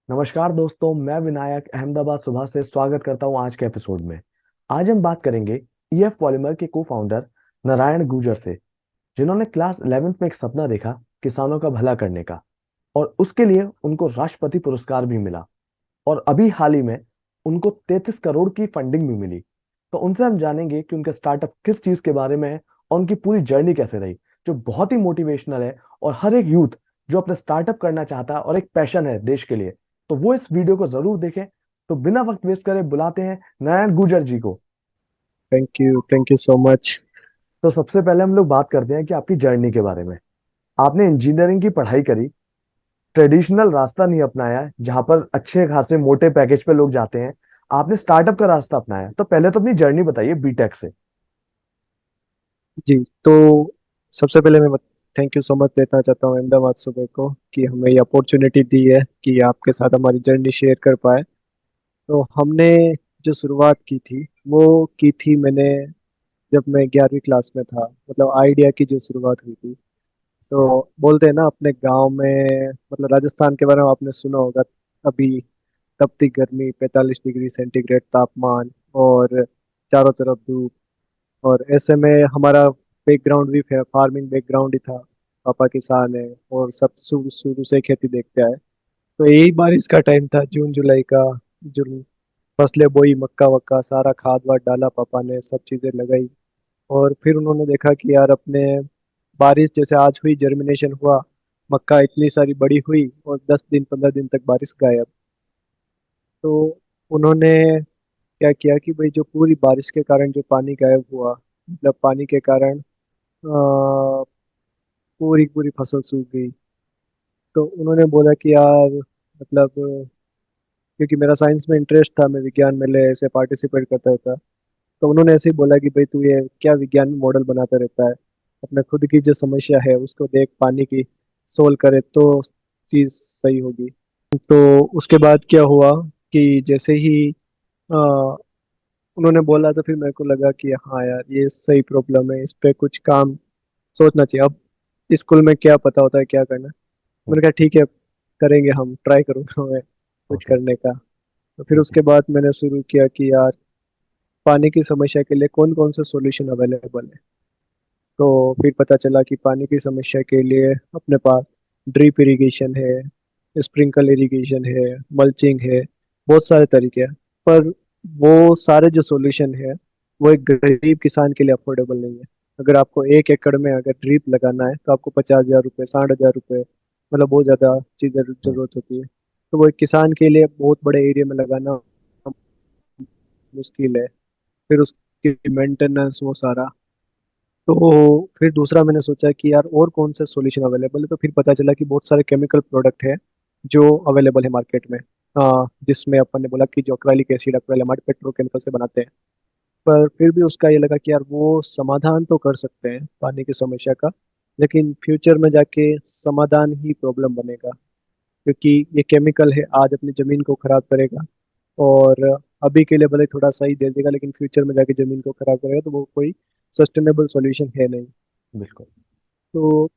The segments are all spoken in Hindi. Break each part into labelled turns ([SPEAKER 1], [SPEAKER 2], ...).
[SPEAKER 1] नमस्कार दोस्तों, मैं विनायक अहमदाबाद सुबह से स्वागत करता हूं आज के एपिसोड में। आज हम बात करेंगे ईएफ पॉलीमर के को फाउंडर नारायण गुर्जर से, जिन्होंने क्लास 11th में एक सपना देखा किसानों का भला करने का, और उसके लिए उनको राष्ट्रपति पुरस्कार भी मिला। और अभी हाल ही में उनको 33 करोड़ की फंडिंग भी मिली। तो उनसे हम जानेंगे कि उनका स्टार्टअप किस चीज के बारे में है और उनकी पूरी जर्नी कैसे रही, जो बहुत ही मोटिवेशनल है। और हर एक यूथ जो अपना स्टार्टअप करना चाहता है और एक पैशन है देश के लिए, तो वो इस वीडियो को जरूर देखें। तो बिना वक्त वेस्ट करे बुलाते हैं नारायण गुर्जर जी को।
[SPEAKER 2] Thank you so much.
[SPEAKER 1] तो सबसे पहले हम लोग बात करते हैं कि आपकी जर्नी के बारे में। आपने इंजीनियरिंग की पढ़ाई करी, ट्रेडिशनल रास्ता नहीं अपनाया जहां पर अच्छे खासे मोटे पैकेज पे लोग जाते हैं। आपने स्टार्टअप का रास्ता अपनाया। तो पहले तो अपनी जर्नी बताइए बीटेक से।
[SPEAKER 2] जी, तो सबसे पहले मैं थैंक यू सो मच देना चाहता हूँ अहमदाबाद सुबह को कि हमें ये अपॉर्चुनिटी दी है कि आपके साथ हमारी जर्नी शेयर कर पाए। तो हमने जो शुरुआत की थी वो की थी मैंने जब मैं 11वीं क्लास में था। मतलब आइडिया की जो शुरुआत हुई थी, तो बोलते हैं ना अपने गांव में, मतलब राजस्थान के बारे में आपने सुना होगा। अभी तपती गर्मी, 45 डिग्री सेंटीग्रेड तापमान, और चारों तरफ धूप। और ऐसे में हमारा बैकग्राउंड भी फार्मिंग बैकग्राउंड ही था। पापा किसान है और सब शुरू शुरू से खेती देखते आए। तो यही बारिश का टाइम था, जून जुलाई का। जो फसलें बोई, मक्का वक्का सारा खाद वाद डाला, पापा ने सब चीजें लगाई। और फिर उन्होंने देखा कि यार अपने बारिश जैसे आज हुई, जर्मिनेशन हुआ, मक्का इतनी सारी बड़ी हुई, और 10 दिन 15 दिन तक बारिश गायब। तो उन्होंने क्या किया कि भाई जो पूरी बारिश के कारण जो पानी गायब हुआ, मतलब पानी के कारण पूरी पूरी फसल सूख गई। तो उन्होंने बोला कि यार, मतलब क्योंकि मेरा साइंस में इंटरेस्ट था, मैं विज्ञान मेले ऐसे पार्टिसिपेट करता था। तो उन्होंने ऐसे ही बोला कि भाई तू ये क्या विज्ञान में मॉडल बनाता रहता है, अपने खुद की जो समस्या है उसको देख, पानी की सोल्व करे तो चीज़ सही होगी। तो उसके बाद क्या हुआ कि जैसे ही अ, उन्होंने बोला, तो फिर मेरे को लगा कि हाँ यार, ये सही प्रॉब्लम है, इस पे कुछ काम सोचना चाहिए। अब स्कूल में क्या पता होता है क्या करना। मैंने कहा ठीक है, करेंगे, हम ट्राई करूंगा मैं कुछ
[SPEAKER 1] ओके।
[SPEAKER 2] करने का। तो फिर उसके बाद मैंने शुरू किया कि यार पानी की समस्या के लिए कौन कौन से सॉल्यूशन अवेलेबल है। तो फिर पता चला कि पानी की समस्या के लिए अपने पास ड्रिप इरिगेशन है, स्प्रिंकल इरिगेशन है, मल्चिंग है, बहुत सारे तरीके हैं। पर वो सारे जो सॉल्यूशन है वो एक गरीब किसान के लिए अफोर्डेबल नहीं है। अगर आपको 1 एकड़ में अगर ड्रिप लगाना है तो आपको 50,000 रुपये, 60,000 रुपये, मतलब बहुत ज़्यादा चीज़ें
[SPEAKER 1] हम्म।
[SPEAKER 2] जरूरत होती है। तो वो एक किसान के लिए बहुत बड़े एरिया में लगाना मुश्किल है। फिर उसकी मेंटेनेंस वो सारा। तो फिर दूसरा मैंने सोचा कि यार और कौन से सॉल्यूशन अवेलेबल है। तो फिर पता चला कि बहुत सारे केमिकल प्रोडक्ट है जो अवेलेबल है मार्केट में। जिसमें अपन ने बोला कि जो अक्रेलिक एसिड, अक्रेलामाइड पेट्रोकेमिकल से बनाते हैं। पर फिर भी उसका ये लगा कि यार वो समाधान तो कर सकते हैं पानी की समस्या का, लेकिन फ्यूचर में जाके समाधान ही प्रॉब्लम बनेगा। क्योंकि ये केमिकल है, आज अपनी जमीन को खराब करेगा, और अभी के लिए भले थोड़ा सही दे देगा, लेकिन फ्यूचर में जाके जमीन को खराब करेगा, तो वो कोई सस्टेनेबल सॉल्यूशन है नहीं।
[SPEAKER 1] बिल्कुल।
[SPEAKER 2] तो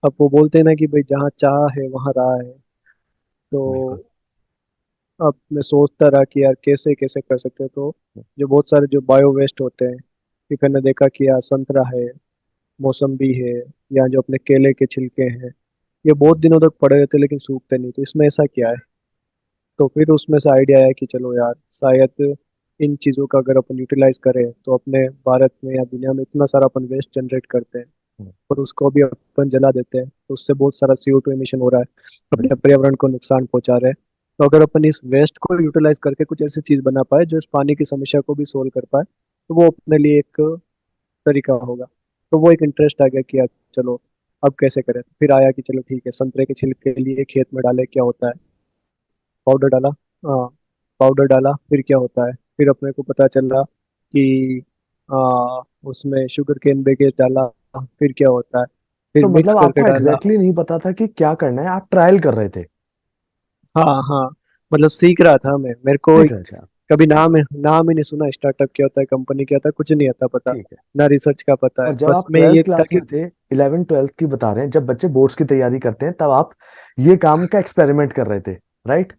[SPEAKER 2] अब वो बोलते हैं ना कि भाई जहाँ चाह है वहाँ राह है। तो
[SPEAKER 1] बिल्कुल।
[SPEAKER 2] अब मैं सोचता रहा कि यार कैसे कैसे कर सकते हैं। तो जो बहुत सारे जो बायो वेस्ट होते हैं, कि मैंने देखा कि यार संतरा है, मौसम्बी है, या जो अपने केले के छिलके हैं, ये बहुत दिनों तक पड़े रहते हैं लेकिन सूखते नहीं। तो इसमें ऐसा क्या है? तो फिर उसमें से आइडिया आया कि चलो यार, शायद इन चीज़ों का अगर अपन यूटिलाइज करें तो अपने भारत में या दुनिया में इतना सारा अपन वेस्ट जनरेट करते हैं,
[SPEAKER 1] हम्म।
[SPEAKER 2] और उसको भी अपन जला देते हैं, तो उससे बहुत सारा CO2 एमिशन हो रहा है, अपने
[SPEAKER 1] बिल्कुल।
[SPEAKER 2] पर्यावरण को नुकसान पहुंचा रहे हैं। तो अगर अपन इस वेस्ट को यूटिलाइज करके कुछ ऐसी चीज बना पाए जो इस पानी की समस्या को भी सोल्व कर पाए, तो वो अपने लिए एक तरीका होगा। तो वो एक इंटरेस्ट आ गया कि यार चलो, अब कैसे करें। फिर आया कि चलो ठीक है, संतरे के छिलके के लिए खेत में डाले क्या होता है, पाउडर डाला। हाँ, पाउडर डाला, फिर क्या होता है, फिर अपने को पता चला कि उसमें शुगर केन बेगेज डाला, फिर क्या होता है, फिर
[SPEAKER 1] तो
[SPEAKER 2] मिक्स
[SPEAKER 1] मतलब
[SPEAKER 2] करके
[SPEAKER 1] आपको
[SPEAKER 2] डाला।
[SPEAKER 1] एग्जैक्टली नहीं पता था कि क्या करना है, आप ट्रायल कर रहे थे।
[SPEAKER 2] हाँ हाँ, मतलब सीख रहा था मैं, मेरे को
[SPEAKER 1] सीख रहे थे आप।
[SPEAKER 2] कभी नाम ही नहीं सुना, स्टार्टअप क्या होता है, कंपनी क्या होता है, कुछ नहीं आता पता,
[SPEAKER 1] ठीक है।
[SPEAKER 2] ना रिसर्च का पता है।
[SPEAKER 1] और जब
[SPEAKER 2] बस
[SPEAKER 1] आप
[SPEAKER 2] मैं
[SPEAKER 1] ट्वेल्थ
[SPEAKER 2] ये था
[SPEAKER 1] क्लास
[SPEAKER 2] कि
[SPEAKER 1] में थे, 11th 12th की बता रहे हैं, जब बच्चे बोर्ड्स की तैयारी करते हैं, तब आप ये काम का एक्सपेरिमेंट कर रहे थे, राइट?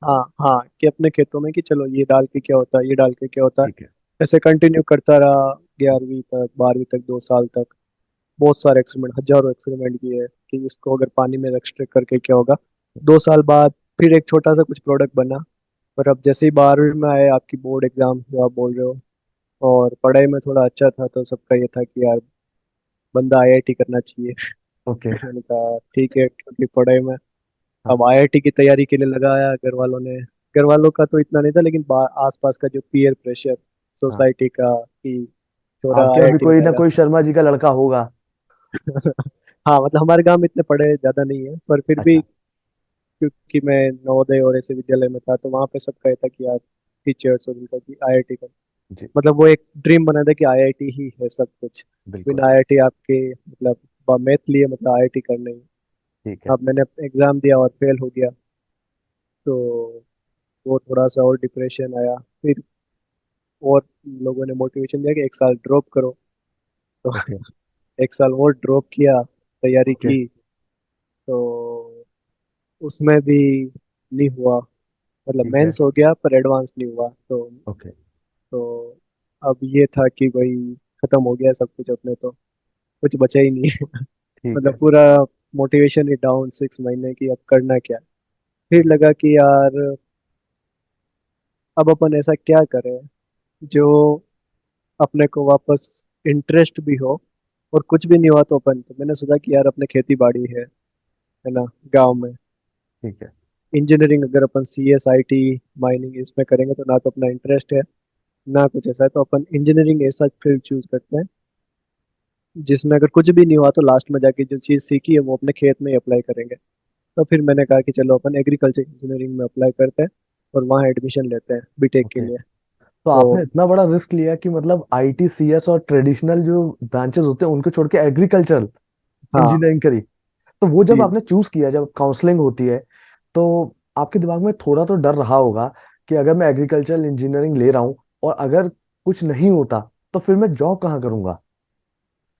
[SPEAKER 2] हाँ हाँ, कि अपने खेतों में कि चलो ये डाल के क्या होता है, ये डाल के क्या होता है।
[SPEAKER 1] ठीक है।
[SPEAKER 2] ऐसे कंटिन्यू करता रहा 11वीं तक, 12वीं तक, 2 साल तक। बहुत सारे एक्सपेरिमेंट, हजारों एक्सपेरिमेंट किए कि इसको अगर पानी में एक्सट्रैक्ट करके क्या होगा। 2 साल बाद फिर एक छोटा सा कुछ प्रोडक्ट बना। पर अब जैसे ही 12वीं में आए आपकी बोर्ड एग्जाम जो आप बोल रहे हो, और पढ़ाई में थोड़ा अच्छा था, तो सबका ये था कि यार बंदा आईआईटी करना चाहिए।
[SPEAKER 1] ओके।
[SPEAKER 2] मैंने कहा ठीक है, क्योंकि पढ़ाई में
[SPEAKER 1] हाँ।
[SPEAKER 2] अब आईआईटी की तैयारी के लिए लगाया घर वालों ने। घर वालों का तो इतना नहीं था, लेकिन आसपास का जो पीयर प्रेशर
[SPEAKER 1] हाँ,
[SPEAKER 2] सोसाइटी का कि छोरा
[SPEAKER 1] आपके यहाँ भी
[SPEAKER 2] आईआईटी में
[SPEAKER 1] कोई ना
[SPEAKER 2] आएगा।
[SPEAKER 1] कोई शर्मा जी का लड़का होगा।
[SPEAKER 2] हाँ मतलब हमारे गांव में इतने पढ़े ज्यादा नहीं है, पर फिर भी
[SPEAKER 1] अच्छा।
[SPEAKER 2] क्योंकि मैं नवोदय और ऐसे विद्यालय में था, तो वहाँ पे सबका ये था कि यार टीचर्स और उनका कि आईआईटी का,
[SPEAKER 1] जी।
[SPEAKER 2] मतलब वो एक ड्रीम बना था कि आईआईटी ही है सब कुछ।
[SPEAKER 1] बिल्कुल।
[SPEAKER 2] बिना आईआईटी आपके मतलब मैथ लिए मतलब आईआईटी करना ही।
[SPEAKER 1] ठीक है।
[SPEAKER 2] अब मैंने एग्जाम दिया और फेल हो गया, तो वो थोड़ा सा और डिप्रेशन आया। फिर और लोगों ने मोटिवेशन दिया कि 1 साल ड्रॉप करो। तो
[SPEAKER 1] ओके।
[SPEAKER 2] 1 साल और ड्रॉप किया, तैयारी
[SPEAKER 1] ओके।
[SPEAKER 2] की, तो उसमें भी नहीं हुआ। मतलब
[SPEAKER 1] ठीक है।
[SPEAKER 2] मेंस हो गया पर एडवांस नहीं हुआ।
[SPEAKER 1] ओके।
[SPEAKER 2] तो अब ये था कि भाई खत्म हो गया सब कुछ, अपने तो कुछ बचा ही नहीं है।
[SPEAKER 1] ठीक
[SPEAKER 2] मतलब
[SPEAKER 1] है।
[SPEAKER 2] पूरा मोटिवेशन ही डाउन 6 महीने की, अब करना क्या। फिर लगा कि यार अब अपन ऐसा क्या करें जो अपने को वापस इंटरेस्ट भी हो, और कुछ भी नहीं हुआ तो अपन, तो मैंने सोचा कि यार अपने खेती बाड़ी है ना, गांव में।
[SPEAKER 1] ठीक है।
[SPEAKER 2] इंजीनियरिंग अगर अपन सीएस आईटी माइनिंग इसमें करेंगे तो ना तो अपना इंटरेस्ट है, ना कुछ ऐसा है, तो अपन इंजीनियरिंग ऐसा फील्ड चूज करते हैं जिसमें अगर कुछ भी नहीं हुआ तो लास्ट में जाके जो चीज़ सीखी है वो अपने खेत में ही अप्लाई करेंगे। तो फिर मैंने कहा कि चलो अपन एग्रीकल्चर इंजीनियरिंग में अप्लाई करते हैं और वहाँ एडमिशन लेते हैं बीटेक के
[SPEAKER 1] ओके।
[SPEAKER 2] लिए।
[SPEAKER 1] तो
[SPEAKER 2] तो
[SPEAKER 1] आपने इतना बड़ा रिस्क लिया कि मतलब आईटी सीएस और ट्रेडिशनल जो ब्रांचेस होते हैं उनको छोड़ के एग्रीकल्चरल
[SPEAKER 2] हाँ
[SPEAKER 1] इंजीनियरिंग करी। तो वो जब
[SPEAKER 2] जी।
[SPEAKER 1] आपने चूज किया, जब काउंसलिंग होती है, तो आपके दिमाग में थोड़ा तो डर रहा होगा कि अगर मैं एग्रीकल्चरल इंजीनियरिंग ले रहा हूँ और अगर कुछ नहीं होता तो फिर मैं जॉब कहाँ करूंगा।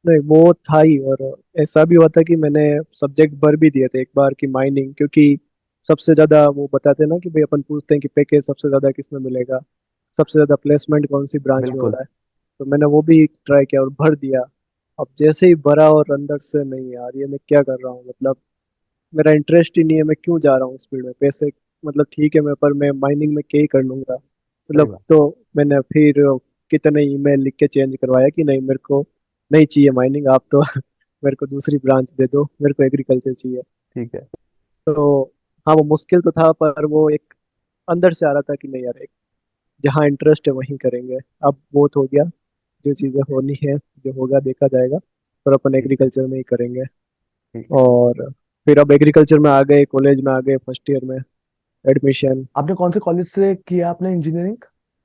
[SPEAKER 2] नहीं वो था ही, और ऐसा भी हुआ था कि मैंने सब्जेक्ट भर भी दिए थे एक बार की माइनिंग, क्योंकि सबसे ज्यादा वो बताते हैं ना कि भाई अपन पूछते हैं कि पैकेज सबसे ज्यादा किस में मिलेगा, सबसे ज्यादा प्लेसमेंट कौन सी ब्रांच में हो
[SPEAKER 1] बिल्कुल।
[SPEAKER 2] रहा है। तो मैंने वो भी ट्राई किया और भर दिया। अब जैसे ही भरा और अंदर से नहीं यार ये मैं क्या कर रहा हूँ, मतलब मेरा इंटरेस्ट ही नहीं है, मैं क्यों जा रहा हूँ इस फील्ड में। पैसे मतलब ठीक है, मैं पर मैं माइनिंग में क्या ही कर लूंगा
[SPEAKER 1] सही
[SPEAKER 2] मतलब।
[SPEAKER 1] बात।
[SPEAKER 2] तो मैंने फिर कितने ईमेल लिख के चेंज करवाया कि नहीं, मेरे को नहीं चाहिए माइनिंग, आप तो मेरे को दूसरी ब्रांच दे दो, मेरे को एग्रीकल्चर चाहिए।
[SPEAKER 1] ठीक है।
[SPEAKER 2] तो हाँ वो मुश्किल तो था, पर वो एक अंदर से आ रहा था कि नहीं यार, एक जहाँ इंटरेस्ट है वहीं करेंगे। अब बहुत हो गया, जो चीज़ें होनी है, जो होगा देखा जाएगा, पर अपन
[SPEAKER 1] ठीक है।
[SPEAKER 2] एग्रीकल्चर में ही करेंगे।
[SPEAKER 1] ठीक है।
[SPEAKER 2] और फिर अब एग्रीकल्चर में आ गए, कॉलेज में आ गए, फर्स्ट ईयर में एडमिशन।
[SPEAKER 1] आपने कौन से कॉलेज से किया आपने इंजीनियरिंग।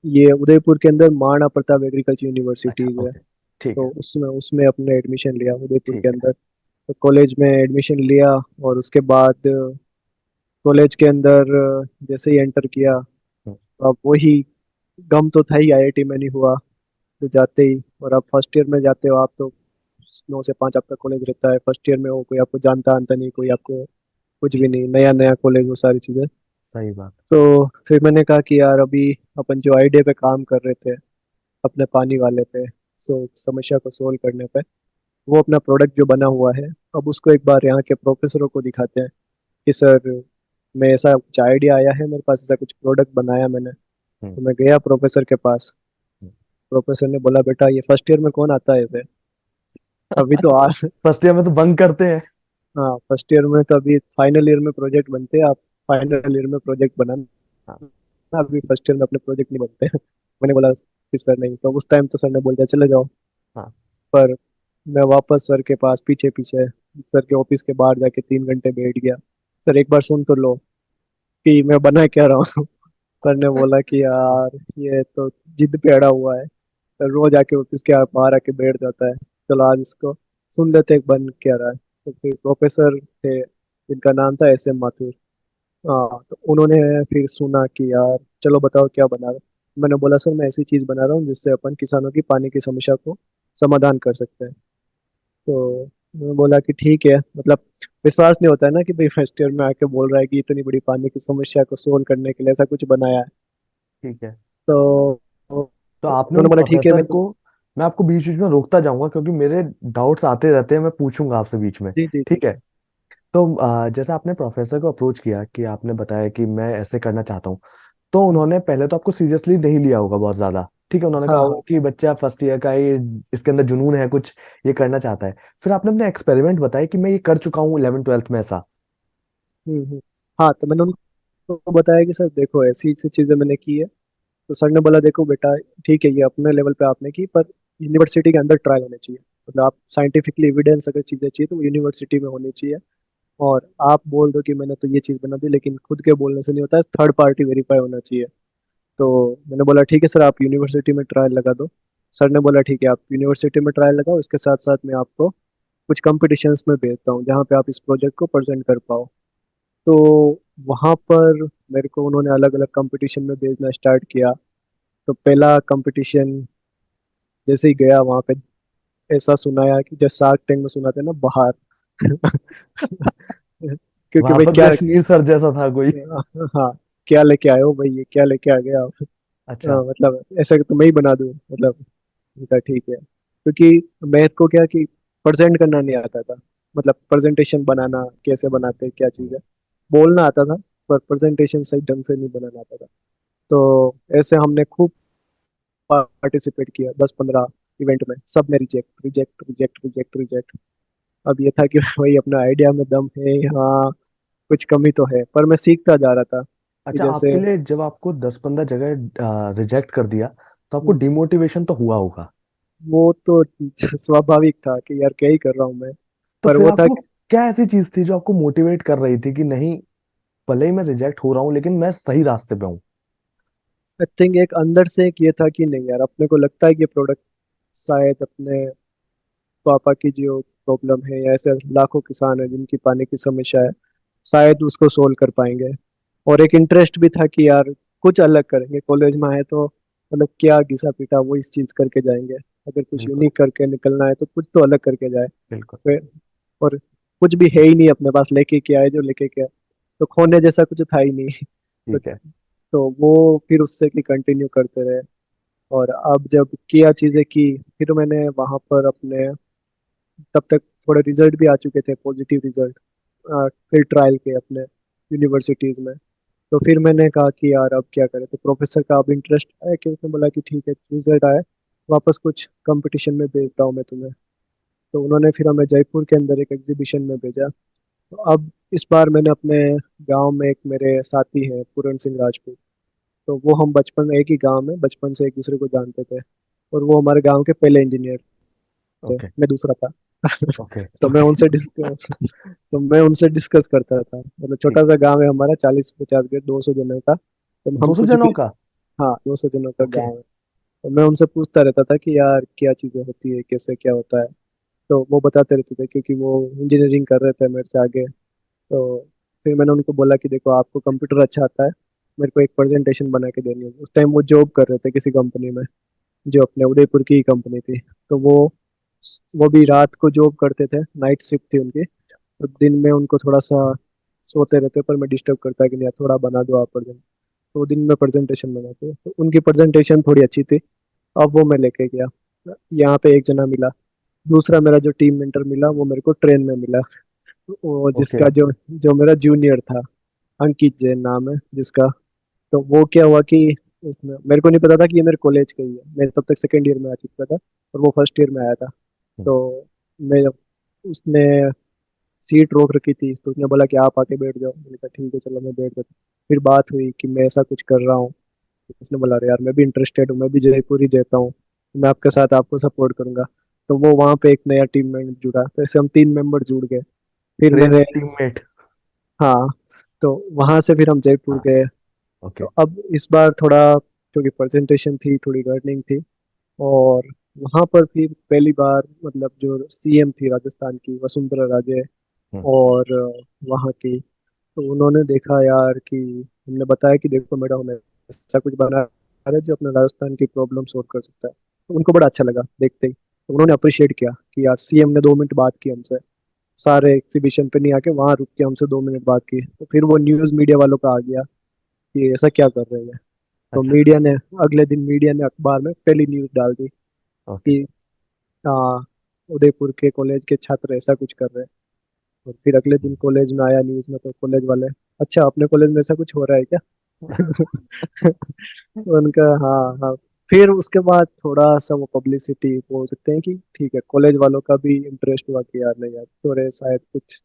[SPEAKER 2] ये उदयपुर के अंदर महाराणा प्रताप एग्रीकल्चर
[SPEAKER 1] अच्छा।
[SPEAKER 2] यूनिवर्सिटीज है।
[SPEAKER 1] ओके। ठीक
[SPEAKER 2] तो
[SPEAKER 1] है।
[SPEAKER 2] उसमें उसमें अपने एडमिशन लिया उदयपुर के
[SPEAKER 1] ठीक है।
[SPEAKER 2] अंदर। तो कॉलेज में एडमिशन लिया, और उसके बाद कॉलेज के अंदर जैसे ही एंटर किया,
[SPEAKER 1] हम्म।
[SPEAKER 2] तो अब वही गम तो था ही, आईआईटी में नहीं हुआ तो जाते ही। और अब फर्स्ट ईयर में जाते हो आप तो 9 से 5 आपका कॉलेज रहता है। फर्स्ट ईयर में हो, कोई आपको जानता आनता नहीं, कोई आपको कुछ भी नहीं, नया नया कॉलेज, वो सारी चीज़ें।
[SPEAKER 1] सही बात।
[SPEAKER 2] तो फिर मैंने कहा कि यार अभी अपन जो आइडिया पे काम कर रहे थे अपने पानी वाले पे, समस्या को सोल्व करने पे, वो अपना प्रोडक्ट जो बना हुआ है, अब उसको एक बार यहाँ के प्रोफेसरों को दिखाते हैं कि सर मैं ऐसा कुछ आइडिया आया है मेरे पास, ऐसा कुछ प्रोडक्ट बनाया मैंने।
[SPEAKER 1] हम्म।
[SPEAKER 2] तो मैं गया प्रोफेसर के पास। प्रोफेसर ने बोला बेटा ये फर्स्ट ईयर में कौन आता है इसे, अभी तो आ
[SPEAKER 1] फर्स्ट ईयर में तो बंक करते हैं।
[SPEAKER 2] हाँ फर्स्ट ईयर में तो अभी फाइनल ईयर में प्रोजेक्ट बनते हैं, आप फाइनल ईयर में प्रोजेक्ट बनाना,
[SPEAKER 1] हाँ।
[SPEAKER 2] अभी फर्स्ट ईयर में अपने प्रोजेक्ट नहीं बनते। मैंने बोला कि सर नहीं, तो उस टाइम तो सर ने बोल दिया चले जाओ।
[SPEAKER 1] हाँ।
[SPEAKER 2] पर मैं वापस सर के पास पीछे पीछे सर के ऑफिस के बाहर जाके 3 घंटे बैठ गया। सर एक बार सुन तो लो कि मैं बना क्या रहा हूँ। सर ने बोला कि यार ये तो जिद पे अड़ा हुआ है, सर रोज आके ऑफिस के बाहर आके बैठ जाता है, चलो आज इसको सुन लेते एक बन क्या रहा है। तो फिर प्रोफेसर थे जिनका नाम था एस एम माथुर। हाँ तो उन्होंने फिर सुना कि यार चलो बताओ क्या बना रहे हो। मैंने बोला सर मैं ऐसी चीज़ बना रहा हूँ जिससे अपन किसानों की पानी की समस्या को समाधान कर सकते हैं। तो मैं बोला कि ठीक है, मतलब विश्वास नहीं होता है ना कि भाई फर्स्ट ईयर में आके बोल रहा है कि इतनी बड़ी पानी की समस्या को सोल्व करने के लिए ऐसा कुछ बनाया है।
[SPEAKER 1] ठीक है।
[SPEAKER 2] तो
[SPEAKER 1] तो आपने उन
[SPEAKER 2] उन्होंने बोला ठीक है
[SPEAKER 1] प्रोफेसर
[SPEAKER 2] मैं तो।
[SPEAKER 1] को, मैं आपको बीच बीच में रोकता जाऊंगा क्योंकि मेरे डाउट्स आते रहते हैं, मैं पूछूंगा आपसे बीच में।
[SPEAKER 2] जी जी जी
[SPEAKER 1] ठीक है। तो जैसे आपने प्रोफेसर को अप्रोच किया कि आपने बताया कि मैं ऐसे करना चाहता हूँ, तो उन्होंने पहले तो आपको सीरियसली नहीं लिया होगा बहुत ज्यादा। ठीक है, उन्होंने कहा
[SPEAKER 2] हाँ
[SPEAKER 1] होगा
[SPEAKER 2] हाँ।
[SPEAKER 1] कि बच्चा फर्स्ट ईयर का है, ये इसके अंदर जुनून है कुछ, ये करना चाहता है। फिर आपने अपने एक्सपेरिमेंट बताया कि मैं ये कर चुका हूँ 11th 12th में ऐसा।
[SPEAKER 2] हम्म। हाँ, तो मैंने उनको बताया कि सर देखो ऐसी ऐसी चीजें मैंने की है। तो सर ने बोला देखो बेटा, ठीक है ये अपने लेवल पे आपने की, पर यूनिवर्सिटी के अंदर ट्रायल होने चाहिए। मतलब आप साइंटिफिकली एविडेंस अगर चीजें चाहिए तो वो यूनिवर्सिटी में होनी चाहिए। और आप बोल दो कि मैंने तो ये चीज बना दी, लेकिन खुद के बोलने से नहीं होता है, थर्ड पार्टी वेरीफाई होना चाहिए। तो मैंने बोला ठीक है सर, आप यूनिवर्सिटी में ट्रायल लगा दो। सर ने बोला ठीक है, आप यूनिवर्सिटी में ट्रायल लगाओ, इसके साथ साथ मैं आपको कुछ कंपटीशंस में भेजता हूँ जहाँ पे आप इस प्रोजेक्ट को प्रेजेंट कर पाओ। तो वहाँ पर मेरे को उन्होंने अलग अलग कंपटीशन में भेजना स्टार्ट किया। तो पहला कंपटीशन जैसे ही गया वहाँ पे, ऐसा सुनाया कि जैसे शार्क टैंक में सुनाते हैं ना बाहर। क्योंकि
[SPEAKER 1] वहां
[SPEAKER 2] भाई
[SPEAKER 1] पर
[SPEAKER 2] क्या,
[SPEAKER 1] कश्मीर सर जैसा था कोई।
[SPEAKER 2] हाँ, क्या लेके आए हो भाई, ये क्या लेके आ गया आप?
[SPEAKER 1] अच्छा।
[SPEAKER 2] मतलब ऐसा तो मैं ही बना दूँ मतलब। उनका ठीक है, क्योंकि मैथ को क्या कि प्रेजेंट करना नहीं आता था। मतलब प्रेजेंटेशन बनाना कैसे बनाते हैं, क्या चीज़ है, बोलना आता था, पर प्रेजेंटेशन सही ढंग से नहीं बनाना आता था। तो ऐसे हमने खूब पार्टिसिपेट किया, 10-15 इवेंट में, सब में reject reject reject reject reject. अब ये था कि भाई अपना आइडिया में दम है, हाँ कुछ कमी तो है, पर मैं सीखता जा रहा था कि
[SPEAKER 1] अच्छा,
[SPEAKER 2] जैसे।
[SPEAKER 1] आपके लिए जब आपको 10 15 जगह रिजेक्ट कर दिया, तो आपको
[SPEAKER 2] हम्म,
[SPEAKER 1] डिमोटिवेशन तो हुआ होगा।
[SPEAKER 2] वो तो स्वाभाविक था कि यार क्या ही कर रहा हूँ मैं।
[SPEAKER 1] तो
[SPEAKER 2] पर
[SPEAKER 1] फिर
[SPEAKER 2] वो था
[SPEAKER 1] आपको क्या ऐसी चीज थी जो आपको मोटिवेट कर रही थी कि नहीं, भले ही मैं रिजेक्ट हो रहा हूँ लेकिन मैं सही रास्ते पे हूँ।
[SPEAKER 2] आई थिंक एक अंदर से एक ये था कि नहीं यार, अपने को लगता है कि प्रोडक्ट शायद अपने पापा की जो प्रॉब्लम है, या ऐसे लाखों किसान हैं जिनकी पानी की समस्या है, शायद उसको सोल्व कर पाएंगे। और एक इंटरेस्ट भी था कि यार कुछ अलग करेंगे, कॉलेज में आए तो मतलब क्या घिसा पिटा वो इस चीज करके जाएंगे। अगर कुछ
[SPEAKER 1] बिल्कुल।
[SPEAKER 2] यूनिक करके निकलना है तो कुछ तो अलग करके जाए।
[SPEAKER 1] बिल्कुल।
[SPEAKER 2] और कुछ भी है ही नहीं अपने पास, लेके क्या है जो लेके क्या है, तो खोने जैसा कुछ था ही नहीं। तो,
[SPEAKER 1] ठीक है।
[SPEAKER 2] तो वो फिर उससे कि कंटिन्यू करते रहे। और अब जब किया चीजें की, फिर मैंने वहां पर अपने, तब तक थोड़े रिजल्ट भी आ चुके थे, पॉजिटिव रिजल्ट, फिर ट्रायल के अपने यूनिवर्सिटीज में। तो फिर मैंने कहा कि यार अब क्या करें, तो प्रोफेसर का अब इंटरेस्ट आया कि उसने बोला कि ठीक है रिजल्ट आया, वापस कुछ कंपटीशन में भेजता हूँ मैं तुम्हें। तो उन्होंने फिर हमें जयपुर के अंदर एक एग्जीबिशन में भेजा। तो अब इस बार मैंने अपने गांव में, एक मेरे साथी हैं पूरण सिंह राजपूत, तो वो हम बचपन में एक ही गांव में बचपन से एक दूसरे को जानते थे। और वो हमारे गांव के पहले इंजीनियर थे,
[SPEAKER 1] ओके।
[SPEAKER 2] मैं दूसरा था।
[SPEAKER 1] ओके।
[SPEAKER 2] तो मैं
[SPEAKER 1] ओके।
[SPEAKER 2] उनसे डिस्कस तो मैं उनसे डिस्कस करता था। मतलब छोटा
[SPEAKER 1] ठीक है।
[SPEAKER 2] सा गांव है हमारा, 40-50 के 200 जनों का, तो हम
[SPEAKER 1] 200
[SPEAKER 2] कुछ
[SPEAKER 1] जनों
[SPEAKER 2] भी।
[SPEAKER 1] का?
[SPEAKER 2] हाँ, 200 जनों का
[SPEAKER 1] ओके।
[SPEAKER 2] गांव है। तो मैं उनसे पूछता रहता था कि यार क्या चीज़ें होती है, कैसे क्या होता है। तो वो बताते रहते थे, क्योंकि वो इंजीनियरिंग कर रहे थे मेरे से आगे। तो फिर मैंने उनको बोला कि देखो आपको कंप्यूटर अच्छा आता है, मेरे को एक प्रेजेंटेशन बना के देनी है। उस टाइम वो जॉब कर रहे थे किसी कंपनी में, जो अपने उदयपुर की ही कंपनी थी। तो वो भी रात को जॉब करते थे, नाइट शिफ्ट थी उनकी। तो दिन में उनको थोड़ा सा सोते रहते, पर मैं डिस्टर्ब करता कि नहीं यार थोड़ा बना दो आप प्रेजेंट। तो वो दिन में प्रेजेंटेशन बनाते, तो उनकी प्रेजेंटेशन थोड़ी अच्छी थी। अब वो मैं लेके गया, यहाँ पे एक जना मिला। दूसरा मेरा जो टीम मेंटर मिला वो मेरे को ट्रेन में मिला, वो
[SPEAKER 1] ओके।
[SPEAKER 2] जिसका जो जो मेरा जूनियर था, अंकित जैन नाम है जिसका। तो वो क्या हुआ कि उसने, मेरे को नहीं पता था कि ये मेरे कॉलेज का ही है, मैं तब तक सेकेंड ईयर में आ चुका था और वो फर्स्ट ईयर में आया था।
[SPEAKER 1] हम्म।
[SPEAKER 2] तो मैं उसने सीट रोक रखी थी, तो उसने बोला कि आप आके बैठ जाओ। मैंने कहा ठीक है चलो मैं बैठ जाता हूँ। फिर बात हुई कि मैं ऐसा कुछ कर रहा हूँ। तो उसने बोला अरे यार मैं भी इंटरेस्टेड हूँ, मैं भी जयपुर ही देता हूँ, मैं आपके साथ आपको सपोर्ट करूंगा। तो वो वहाँ पे एक नया टीम में जुड़ा, तो ऐसे हम 3 मेंबर जुड़ गए। फिर
[SPEAKER 1] ट्रेन
[SPEAKER 2] मैंने,
[SPEAKER 1] में टीममेट।
[SPEAKER 2] हाँ, तो वहां से फिर हम जयपुर
[SPEAKER 1] हाँ।
[SPEAKER 2] गए। तो
[SPEAKER 1] ओके।
[SPEAKER 2] अब इस बार थोड़ा, क्योंकि प्रेजेंटेशन थी, थोड़ी लर्निंग थी। और वहां पर फिर पहली बार मतलब जो सीएम थी राजस्थान की, वसुंधरा राजे,
[SPEAKER 1] हम्म।
[SPEAKER 2] और वहाँ की, तो उन्होंने देखा यार कि, हमने बताया कि देखो मैडम हमें ऐसा कुछ बना रहा है जो अपने राजस्थान की प्रॉब्लम सॉल्व कर सकता है। तो उनको बड़ा अच्छा लगा देखते ही। तो उन्होंने अप्रिशिएट किया कि यार सीएम ने 2 मिनट बात की हमसे, सारे एग्जीबिशन पे नहीं आके वहां रुक के हमसे 2 मिनट बात की। तो फिर वो न्यूज मीडिया वालों का आ गया कि ऐसा क्या कर रहे हैं। तो
[SPEAKER 1] अच्छा।
[SPEAKER 2] मीडिया ने, अगले दिन मीडिया ने अखबार में पहली न्यूज डाल दी
[SPEAKER 1] ओके।
[SPEAKER 2] कि हाँ, उदयपुर के कॉलेज के छात्र ऐसा कुछ कर रहे हैं। और फिर अगले दिन कॉलेज में आया न्यूज में, तो कॉलेज वाले, अच्छा अपने कॉलेज में ऐसा कुछ हो रहा है क्या? तो उनका हाँ हाँ। फिर उसके बाद थोड़ा सा वो पब्लिसिटी बोल सकते हैं कि ठीक है, कॉलेज वालों का भी इंटरेस्ट हुआ कि यार नहीं यार थोड़े शायद कुछ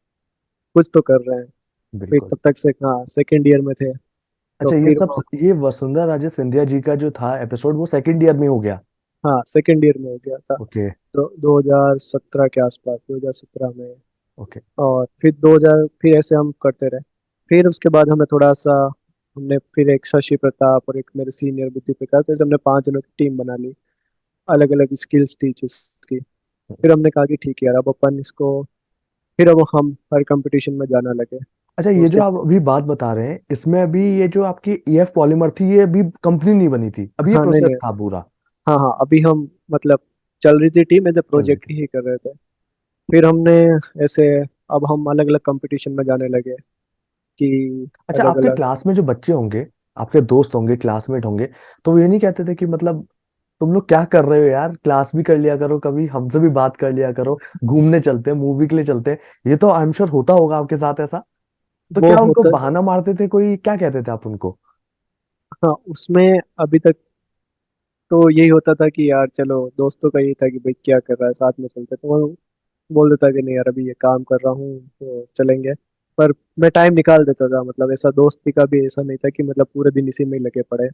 [SPEAKER 2] कुछ तो कर रहे हैं। फिर
[SPEAKER 1] बिल्कुल।
[SPEAKER 2] तब तक से हाँ सेकेंड ईयर में थे। तो
[SPEAKER 1] अच्छा, ये
[SPEAKER 2] फिर
[SPEAKER 1] सब
[SPEAKER 2] वो,
[SPEAKER 1] ये वसुंधरा राजे सिंधिया जी का जो था एपिसोड वो सेकंड ईयर में हो गया?
[SPEAKER 2] हाँ सेकेंड ईयर में हो गया था।
[SPEAKER 1] ओके।
[SPEAKER 2] तो 2017 के आसपास, 2017 में।
[SPEAKER 1] ओके।
[SPEAKER 2] और फिर 2000, फिर ऐसे हम करते रहे। फिर उसके बाद हमें थोड़ा सा, हमने फिर एक शशि प्रताप और एक मेरे सीनियर बुद्धि प्रकाश, जैसे हमने 5 जनों की टीम बना ली, अलग अलग स्किल्स थी जिसकी। फिर हमने कहा कि ठीक है यार, अब अपन इसको, फिर अब हम हर कंपटीशन में जाना लगे।
[SPEAKER 1] अच्छा,
[SPEAKER 2] तो
[SPEAKER 1] ये जो
[SPEAKER 2] उसके,
[SPEAKER 1] आप अभी बात बता रहे हैं इसमें अभी ये जो आपकी ईएफ पॉलीमर थी ये अभी कंपनी नहीं बनी थी, अभी ये
[SPEAKER 2] हाँ नहीं
[SPEAKER 1] प्रोसेस
[SPEAKER 2] नहीं,
[SPEAKER 1] था पूरा?
[SPEAKER 2] हाँ हाँ, अभी हम मतलब चल रही थी टीम एज ए
[SPEAKER 1] चल रही
[SPEAKER 2] प्रोजेक्ट
[SPEAKER 1] थी।
[SPEAKER 2] ही कर रहे थे। फिर हमने ऐसे, अब हम अलग अलग कंपटीशन में जाने लगे कि
[SPEAKER 1] अच्छा,
[SPEAKER 2] अलग
[SPEAKER 1] आपके
[SPEAKER 2] अलग।
[SPEAKER 1] क्लास में जो बच्चे होंगे, आपके दोस्त होंगे, क्लासमेट होंगे, तो वो ये नहीं कहते थे कि मतलब तुम लोग क्या कर रहे हो यार, क्लास भी कर लिया करो, कभी हमसे भी बात कर लिया करो, घूमने चलते हैं, मूवी के लिए चलते हैं? ये तो आई एम श्योर होता होगा आपके साथ ऐसा। तो
[SPEAKER 2] वो
[SPEAKER 1] क्या उनको
[SPEAKER 2] होता,
[SPEAKER 1] बहाना मारते थे कोई, क्या कहते थे आप उनको?
[SPEAKER 2] हाँ उसमें अभी तक तो यही होता था कि यार चलो, दोस्तों का यही था कि भाई क्या कर रहा है, साथ में चलते, तो वो बोल देता कि नहीं यार अभी ये काम कर रहा हूँ तो चलेंगे। पर मैं टाइम निकाल देता था, मतलब ऐसा दोस्ती का भी ऐसा नहीं था कि मतलब पूरे दिन इसी में ही लगे पड़े।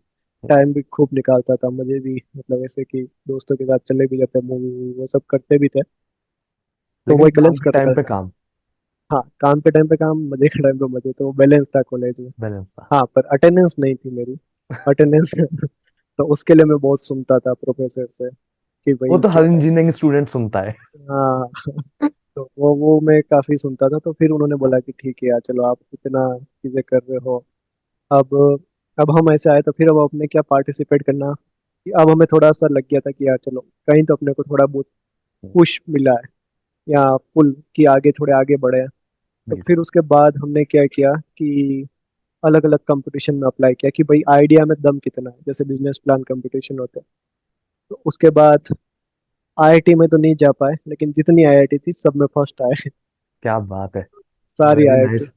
[SPEAKER 2] टाइम भी खूब निकालता था, मुझे भी मतलब ऐसे कि दोस्तों के साथ चले भी जाते, मूवी वो सब करते भी थे। तो वो
[SPEAKER 1] लेकिन
[SPEAKER 2] एक
[SPEAKER 1] काम
[SPEAKER 2] बैलेंस
[SPEAKER 1] के टाइम
[SPEAKER 2] करता
[SPEAKER 1] पे
[SPEAKER 2] था।
[SPEAKER 1] काम।
[SPEAKER 2] हाँ काम के टाइम पे काम, मजे के टाइम पे मजे, तो वो बैलेंस था कॉलेज में।
[SPEAKER 1] बैलेंस था।
[SPEAKER 2] हाँ पर अटेंडेंस नहीं थी मेरी, अटेंडेंस। तो उसके लिए मैं बहुत सुनता था प्रोफेसर से कि
[SPEAKER 1] वो
[SPEAKER 2] भाई
[SPEAKER 1] तो हर
[SPEAKER 2] क्या है।
[SPEAKER 1] इंजीनियरिंग स्टूडेंट सुनता है।
[SPEAKER 2] हाँ। तो वो मैं काफी सुनता था। तो फिर उन्होंने बोला कि ठीक है यार चलो, आप इतना चीजें कर रहे हो, अब अब हम ऐसे आए तो फिर अब अपने क्या पार्टिसिपेट करना, कि अब हमें थोड़ा सा लग गया था कि यार चलो कहीं तो अपने को थोड़ा बहुत पुश मिला है, या पुल की आगे थोड़े आगे बढ़े हैं। तो
[SPEAKER 1] बिल्कुल।
[SPEAKER 2] फिर उसके बाद हमने क्या किया कि अलग अलग कंपटीशन में अप्लाई किया कि भाई आइडिया में दम कितना है, जैसे बिजनेस प्लान कंपटीशन होते हैं। तो उसके बाद आईआईटी में तो नहीं जा पाए, लेकिन जितनी आईआईटी थी सब में फर्स्ट आए।
[SPEAKER 1] क्या बात है।
[SPEAKER 2] सारी
[SPEAKER 1] very
[SPEAKER 2] IIT,
[SPEAKER 1] nice.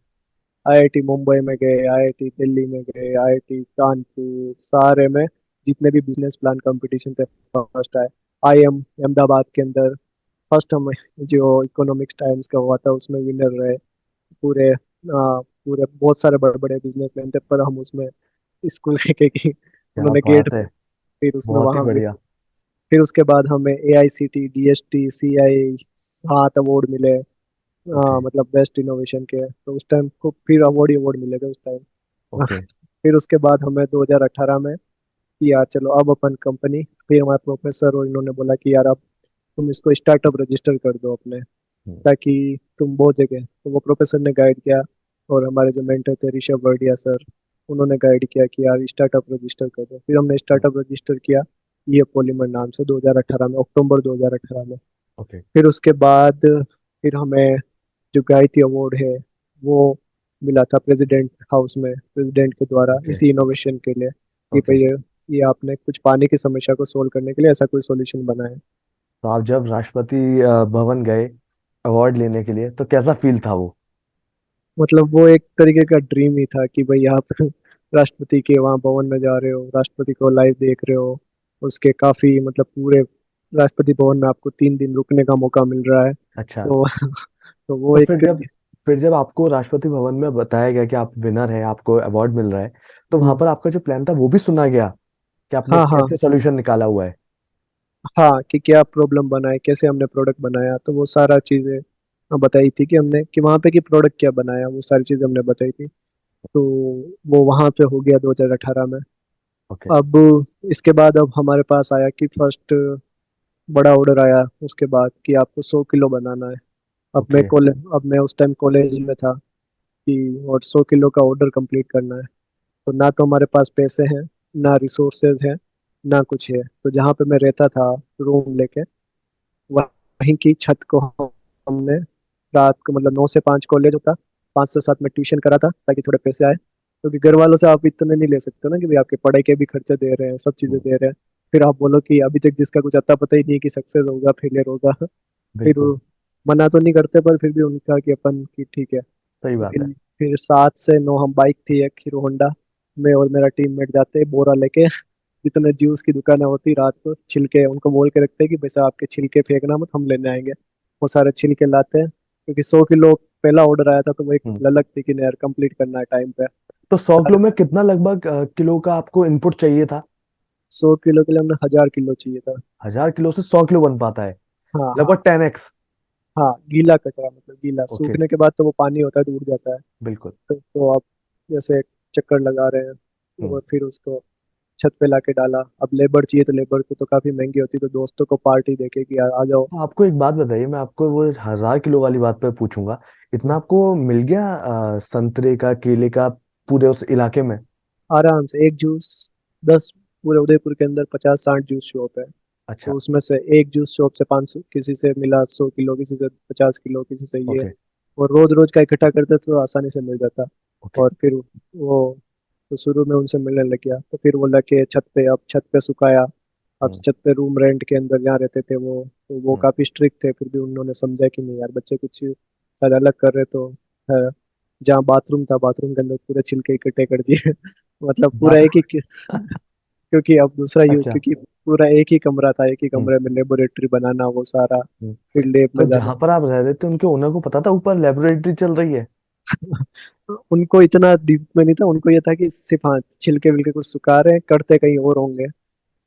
[SPEAKER 2] IIT Mumbai में गए, आईआईटी दिल्ली में गए, आईआईटी कानपुर, सारे में जितने भी बिजनेस प्लान कंपटीशन थे फर्स्ट आए। आईएम अहमदाबाद के अंदर फर्स्ट हम, जो इकोनॉमिक्स टाइम्स का हुआ था उसमें विनर रहे। पूरे बहुत सारे बड़े बड़े बिजनेसमैन थे, पर हम उसमें स्कूल के कि
[SPEAKER 1] क्या
[SPEAKER 2] उन्होंने गेट,
[SPEAKER 1] बात है।
[SPEAKER 2] फिर उसमें
[SPEAKER 1] बहुत ही
[SPEAKER 2] वहां
[SPEAKER 1] बढ़िया।
[SPEAKER 2] फिर उसके बाद हमें एआईसीटी डीएसटी सीआई 7 अवार्ड मिले।
[SPEAKER 1] ओके।
[SPEAKER 2] मतलब बेस्ट इनोवेशन के, तो उस टाइम को फिर अवार्ड ही अवार्ड मिले थे उस टाइम।
[SPEAKER 1] ओके।
[SPEAKER 2] फिर उसके बाद हमें 2018 में कि यार चलो अब अपन कंपनी, फिर हमारे प्रोफेसर और इन्होंने बोला कि यार अब तुम इसको स्टार्टअप रजिस्टर कर दो अपने,
[SPEAKER 1] हम्म।
[SPEAKER 2] ताकि तुम बहुत जगह, तो वो प्रोफेसर ने गाइड किया। और हमारे जो मेंटर थे ऋषभ वर्डिया सर, उन्होंने गाइड किया कि यार स्टार्टअप रजिस्टर कर दो। फिर हमने स्टार्टअप रजिस्टर किया ये पॉलीमर नाम से 2018 में, अक्टूबर 2018 में।
[SPEAKER 1] ओके।
[SPEAKER 2] फिर उसके बाद फिर हमें जो गायत्री अवार्ड है वो मिला था प्रेसिडेंट हाउस में, प्रेसिडेंट के द्वारा
[SPEAKER 1] ओके।
[SPEAKER 2] इसी इनोवेशन के लिए कि
[SPEAKER 1] ओके।
[SPEAKER 2] भाई ये आपने कुछ पानी की समस्या को सोल्व करने के लिए ऐसा कोई सॉल्यूशन बनाया।
[SPEAKER 1] तो आप जब राष्ट्रपति भवन गए अवार्ड लेने के लिए तो कैसा फील था वो?
[SPEAKER 2] मतलब वो एक तरीके का ड्रीम ही था कि भाई आप राष्ट्रपति के वहाँ भवन में जा रहे हो, राष्ट्रपति को लाइव देख रहे हो, उसके काफी मतलब पूरे राष्ट्रपति भवन में आपको 3 दिन रुकने का मौका मिल रहा है।
[SPEAKER 1] अच्छा।
[SPEAKER 2] तो तो वो
[SPEAKER 1] तो
[SPEAKER 2] एक,
[SPEAKER 1] फिर जब आपको राष्ट्रपति भवन में बताया गया कि आप विनर हैं, आपको अवार्ड मिल रहा है, तो वहां
[SPEAKER 2] हम्म,
[SPEAKER 1] पर आपका जो प्लान था वो भी सुना गया कि आपने
[SPEAKER 2] हाँ हाँ
[SPEAKER 1] कैसे सोल्यूशन निकाला हुआ है?
[SPEAKER 2] हाँ, कि क्या प्रॉब्लम बनाए, कैसे हमने प्रोडक्ट बनाया, तो वो सारा चीजें बताई थी कि हमने, कि वहाँ पे कि प्रोडक्ट क्या बनाया, वो सारी चीजें हमने बताई थी। तो वो वहाँ पे हो गया 2018 में।
[SPEAKER 1] ओके।
[SPEAKER 2] अब इसके बाद अब हमारे पास आया कि फर्स्ट बड़ा ऑर्डर आया उसके बाद कि आपको 100 किलो बनाना है।
[SPEAKER 1] ओके।
[SPEAKER 2] अब मैं उस टाइम कॉलेज में था कि, और 100 किलो का ऑर्डर कंप्लीट करना है। तो ना तो हमारे पास पैसे हैं, ना रिसोर्सेज हैं, ना कुछ है। तो जहाँ पे मैं रहता था रूम लेके, वहीं की छत को हमने रात को, मतलब 9 से 5 कॉलेज होता, 5 से 7 में ट्यूशन करा था ताकि थोड़े पैसे आए, क्योंकि घर वालों से आप इतने नहीं ले सकते ना कि भाई आपके पढ़ाई के भी खर्चे दे रहे हैं, सब चीजें
[SPEAKER 1] हम्म,
[SPEAKER 2] दे रहे हैं। फिर आप बोलो कि अभी तक जिसका कुछ अता पता ही नहीं कि सक्सेस होगा फेलियर होगा, फिर
[SPEAKER 1] बिल्कुल।
[SPEAKER 2] मना तो नहीं करते, पर फिर भी उनका कि अपन की ठीक है।
[SPEAKER 1] सही
[SPEAKER 2] तो
[SPEAKER 1] बात है।
[SPEAKER 2] फिर 7 से 9 हम, बाइक थी एक हीरो होंडा, मैं और मेरा टीममेट जाते बोरा लेके, जितने जूस की दुकानें होती रात को, छिलके उनको बोल के रखते हैं कि वैसे आपके छिलके फेंकना मत, हम लेने आएंगे। वो सारे छिलके लाते हैं, क्योंकि 100 किलो पहला ऑर्डर आया था, तो वो एक
[SPEAKER 1] हम्म।
[SPEAKER 2] ललक थी कि नहीं यार कंप्लीट करना है टाइम पे।
[SPEAKER 1] तो 100 किलो
[SPEAKER 2] सारे
[SPEAKER 1] में कितना लगभग किलो का आपको इनपुट चाहिए था?
[SPEAKER 2] 100 किलो के लिए हमने 1000 किलो चाहिए था।
[SPEAKER 1] 1000 किलो से 100 किलो बन पाता है?
[SPEAKER 2] हाँ हाँ।
[SPEAKER 1] लगभग 10x।
[SPEAKER 2] हाँ गीला कचरा, मतलब गीला
[SPEAKER 1] ओके।
[SPEAKER 2] सूखने के बाद तो वो पानी होता है तो उड़ जाता है।
[SPEAKER 1] बिल्कुल।
[SPEAKER 2] तो आप जैसे चक्कर लगा रहे हैं,
[SPEAKER 1] हम्म।
[SPEAKER 2] और फिर उसको छत पे लाके डाला। अब लेबर चाहिए, तो लेबर को तो काफी महंगी होती, तो दोस्तों को पार्टी देके कि यार आ जाओ।
[SPEAKER 1] तो आपको एक बात बताइए, मैं आपको वो 1000 किलो वाली बात पे पूछूंगा। इतना आपको मिल गया संतरे का, केले का, पूरे उस इलाके में?
[SPEAKER 2] आराम से एक जूस, 10, पूरे उदयपुर के अंदर 50-60 जूस शॉप है,
[SPEAKER 1] अच्छा।
[SPEAKER 2] तो उसमें से एक जूस शॉप से 500, किसी से मिला 100 किलो, किसी से 50 किलो, किसी से ये।
[SPEAKER 1] ओके।
[SPEAKER 2] और रोज रोज का इकट्ठा करते तो आसानी से मिल जाता।
[SPEAKER 1] ओके।
[SPEAKER 2] और फिर वो, तो शुरू में उनसे मिलने लग गया, तो फिर वो लगे छत पे, अब छत पे सुखाया। अब
[SPEAKER 1] हम्म।
[SPEAKER 2] छत पे रूम रेंट के अंदर जहाँ रहते थे वो, तो वो
[SPEAKER 1] हम्म।
[SPEAKER 2] काफी स्ट्रिक्ट थे, फिर भी उन्होंने समझा कि नहीं यार बच्चे कुछ शायद अलग कर रहे तो है। जहाँ बाथरूम था, बाथरूम के अंदर पूरे छिलके इकट्ठे कर दिए मतलब पूरा
[SPEAKER 1] बात।
[SPEAKER 2] एक ही, क्योंकि अब दूसरा यूज,
[SPEAKER 1] अच्छा।
[SPEAKER 2] क्योंकि पूरा एक ही कमरा था, एक ही
[SPEAKER 1] हम्म।
[SPEAKER 2] कमरे में लेबोरेटरी बनाना वो सारा,
[SPEAKER 1] हम्म।
[SPEAKER 2] फिर लैब
[SPEAKER 1] तो
[SPEAKER 2] में जाना।
[SPEAKER 1] जहां पर आप रह रहे थे उनके ओनर को पता था ऊपर लेबोरेटरी चल रही है?
[SPEAKER 2] उनको इतना डीप में नहीं था, उनको ये था कि सिर्फ हाँ छिलके विलके कुछ सुखा रहे हैं, करते कहीं और होंगे।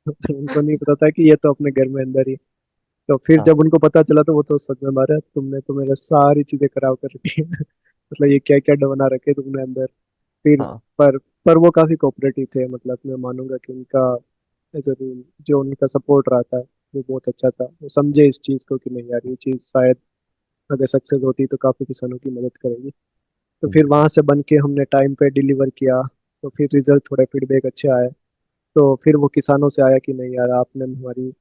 [SPEAKER 2] उनको नहीं पता था कि ये तो अपने घर में अंदर ही। तो फिर
[SPEAKER 1] हाँ।
[SPEAKER 2] जब उनको पता चला तो वो तो सच में मारे, तुमने तो मेरे सारी चीजें खराब कर रखी है मतलब ये क्या क्या बना रखे तुमने अंदर। फिर
[SPEAKER 1] हाँ।
[SPEAKER 2] पर पर वो काफी कोऑपरेटिव थे, मतलब मैं मानूंगा कि उनका एज अ रूल जो उनका सपोर्ट रहा था वो बहुत अच्छा था। वो समझे इस चीज को कि नहीं यार ये चीज शायद अगर सक्सेस होती तो काफी किसानों की मदद करेगी। तो फिर
[SPEAKER 1] बिल्कुल।
[SPEAKER 2] वहां से बन के हमने टाइम पे डिलीवर किया, तो फिर रिजल्ट थोड़े फीडबैक अच्छे आए। तो फिर वो किसानों से आया कि नहीं यार आपने हमारी,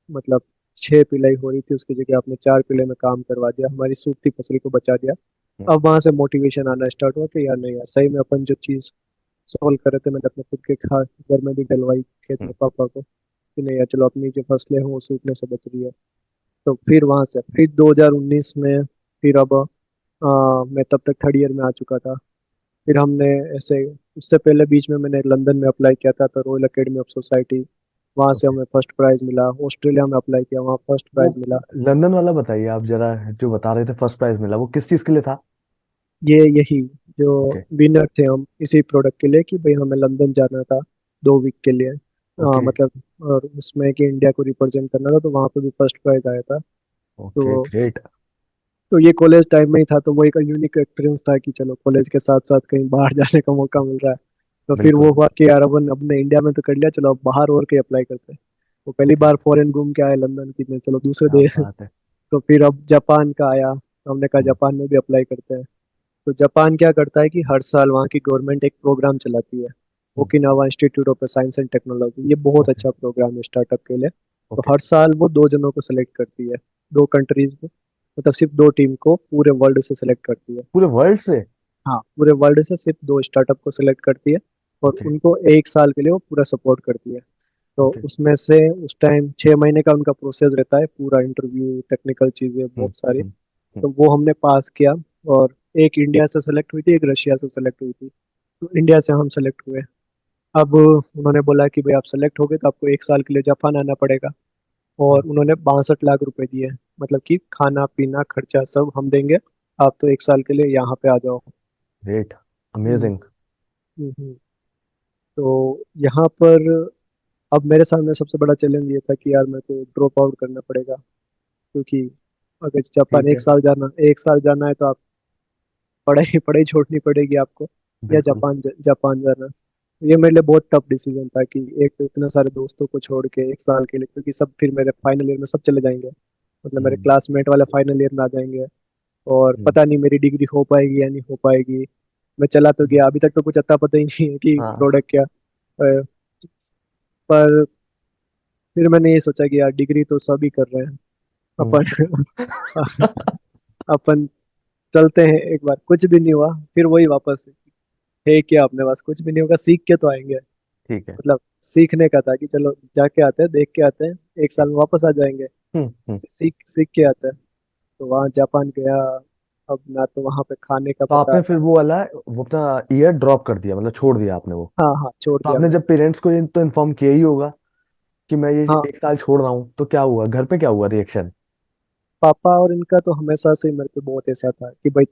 [SPEAKER 2] मतलब 6 पिलाई हो रही थी उसकी जगह आपने 4 पिले में काम करवा दिया, हमारी सूखती फसली को बचा दिया।
[SPEAKER 1] हम्म।
[SPEAKER 2] अब वहां से मोटिवेशन आना स्टार्ट हुआ कि यार नहीं यार सही में अपन जो चीज सॉल्व कर रहे थे, मैंने अपने खुद के घर में भी डलवाई खेत
[SPEAKER 1] हम्म।
[SPEAKER 2] में पापा को, कि नहीं यार चलो अपनी जो फसलें हों वो सूखने से बच रही है। तो फिर वहां से फिर 2019 में, फिर अब मैं तब तक थर्ड ईयर में आ चुका था। फिर हमने ऐसे, उससे पहले बीच में मैंने लंदन में अप्लाई किया था, तो रॉयल एकेडमी ऑफ सोसाइटी, वहां से
[SPEAKER 1] ओके।
[SPEAKER 2] हमें फर्स्ट प्राइज मिला। ऑस्ट्रेलिया में अप्लाई किया, वहाँ फर्स्ट
[SPEAKER 1] वो
[SPEAKER 2] प्राइज मिला।
[SPEAKER 1] लंदन वाला बताइए आप जरा, जो बता रहे थे फर्स्ट प्राइज मिला, वो किस चीज के लिए था?
[SPEAKER 2] ये यही जो
[SPEAKER 1] ओके।
[SPEAKER 2] विनर थे हम इसी प्रोडक्ट के लिए, कि भाई हमें लंदन जाना था 2 वीक के लिए,
[SPEAKER 1] ओके।
[SPEAKER 2] मतलब, और उसमें कि इंडिया को रिप्रेजेंट करना था, तो वहाँ पे भी फर्स्ट प्राइज आया था।
[SPEAKER 1] ओके,
[SPEAKER 2] तो
[SPEAKER 1] ग्रेट।
[SPEAKER 2] तो ये कॉलेज टाइम में ही था, तो वो एक यूनिक एक्सपीरियंस था कि चलो कॉलेज के साथ साथ कहीं बाहर जाने का मौका मिल रहा है। तो फिर वो
[SPEAKER 1] बिल्कुल।
[SPEAKER 2] हुआ कि यार अपन अपने इंडिया में तो कर लिया, चलो अब बाहर और कहीं अप्लाई करते हैं। वो पहली
[SPEAKER 1] ओके।
[SPEAKER 2] बार फॉरेन घूम के आए लंदन की, नहीं चलो दूसरे
[SPEAKER 1] क्या
[SPEAKER 2] देश
[SPEAKER 1] बात है।
[SPEAKER 2] तो फिर अब जापान का आया, तो हमने कहा
[SPEAKER 1] हम्म।
[SPEAKER 2] जापान में भी अप्लाई करते हैं। तो जापान क्या करता है कि हर साल वहाँ की गवर्नमेंट एक प्रोग्राम चलाती है,
[SPEAKER 1] hmm.
[SPEAKER 2] Okinawa Institute of Science and Technology, ये बहुत
[SPEAKER 1] ओके।
[SPEAKER 2] अच्छा प्रोग्राम है स्टार्टअप के लिए। तो
[SPEAKER 1] ओके।
[SPEAKER 2] हर साल वो 2 जनों को सिलेक्ट करती है, 2 कंट्रीज में, मतलब सिर्फ 2 टीम को पूरे वर्ल्ड से सिलेक्ट करती है।
[SPEAKER 1] पूरे वर्ल्ड से?
[SPEAKER 2] हाँ पूरे वर्ल्ड से सिर्फ 2 स्टार्टअप को सिलेक्ट करती है, और
[SPEAKER 1] ओके।
[SPEAKER 2] उनको एक साल के लिए वो पूरा सपोर्ट करती है। तो
[SPEAKER 1] ओके।
[SPEAKER 2] उसमें से उस टाइम 6 महीने का उनका प्रोसेस रहता है, पूरा इंटरव्यू टेक्निकल चीज़ें
[SPEAKER 1] हम्म।
[SPEAKER 2] बहुत सारी।
[SPEAKER 1] हम्म। हम्म।
[SPEAKER 2] तो वो हमने पास किया, और एक इंडिया से सेलेक्ट हुई थी, एक रशिया से सेलेक्ट हुई थी। तो इंडिया से हम सेलेक्ट हुए। अब उन्होंने बोला कि भाई आप सेलेक्ट हो गए तो आपको एक साल के लिए जापान आना पड़ेगा,
[SPEAKER 1] हाँ।
[SPEAKER 2] और उन्होंने 62 लाख रुपए दिए, मतलब कि खाना पीना खर्चा सब हम देंगे, आप तो एक साल के लिए यहाँ पे आ जाओ।
[SPEAKER 1] ग्रेट।
[SPEAKER 2] हम्म,
[SPEAKER 1] अमेजिंग।
[SPEAKER 2] हम्म। तो यहाँ पर अब मेरे सामने सबसे बड़ा चैलेंज ये था कि यार मेरे को ड्रॉप आउट करना पड़ेगा, क्योंकि अगर जापान
[SPEAKER 1] ठीक
[SPEAKER 2] एक
[SPEAKER 1] है।
[SPEAKER 2] साल जाना, एक साल जाना है तो आप पढ़ाई पढ़ाई छोड़नी पड़ेगी आपको, या
[SPEAKER 1] बिल्कुल।
[SPEAKER 2] जापान जाना। ये मेरे लिए बहुत टफ डिसीजन था कि एक तो इतने सारे दोस्तों को छोड़ के एक साल के लिए, क्योंकि सब फिर मेरे फाइनल ईयर में सब चले जाएंगे, मतलब मेरे
[SPEAKER 1] हम्म।
[SPEAKER 2] क्लासमेट वाले फाइनल ईयर में आ जाएंगे, और
[SPEAKER 1] हम्म।
[SPEAKER 2] पता नहीं मेरी डिग्री हो पाएगी या नहीं हो पाएगी। मैं चला तो
[SPEAKER 1] हम्म।
[SPEAKER 2] गया, अभी तक तो कुछ अता पता ही नहीं है कि
[SPEAKER 1] हाँ।
[SPEAKER 2] प्रोडक्ट क्या। पर फिर मैंने ये सोचा कि यार डिग्री तो सभी कर रहे हैं,
[SPEAKER 1] हम्म।
[SPEAKER 2] अपन अपन चलते हैं, एक बार कुछ भी नहीं हुआ, फिर वही वापस है क्या अपने पास कुछ भी नहीं होगा, सीख के तो आएंगे।
[SPEAKER 1] ठीक है।
[SPEAKER 2] मतलब सीखने का था कि चलो जाके आते हैं, देख के आते हैं, एक साल
[SPEAKER 1] ठीक।
[SPEAKER 2] में वापस आ जाएंगे।
[SPEAKER 1] हम्म।
[SPEAKER 2] सीख सीख के आते हैं। तो वहाँ जापान गया। अब ना तो वहाँ पे खाने का
[SPEAKER 1] तो
[SPEAKER 2] पता
[SPEAKER 1] आपने फिर
[SPEAKER 2] था।
[SPEAKER 1] वो वाला वो अपना ईयर ड्रॉप कर दिया, मतलब छोड़ दिया आपने वो।
[SPEAKER 2] हाँ हाँ, छोड़
[SPEAKER 1] तो
[SPEAKER 2] दिया
[SPEAKER 1] आपने
[SPEAKER 2] मैंने।
[SPEAKER 1] जब पेरेंट्स को ये तो इन्फॉर्म किया ही होगा कि मैं ये
[SPEAKER 2] हाँ,
[SPEAKER 1] 1 साल छोड़ रहा हूँ, तो क्या हुआ घर पे, क्या हुआ रिएक्शन?
[SPEAKER 2] पापा और इनका तो हमेशा से मेरे पे बहुत ऐसा था कि भाई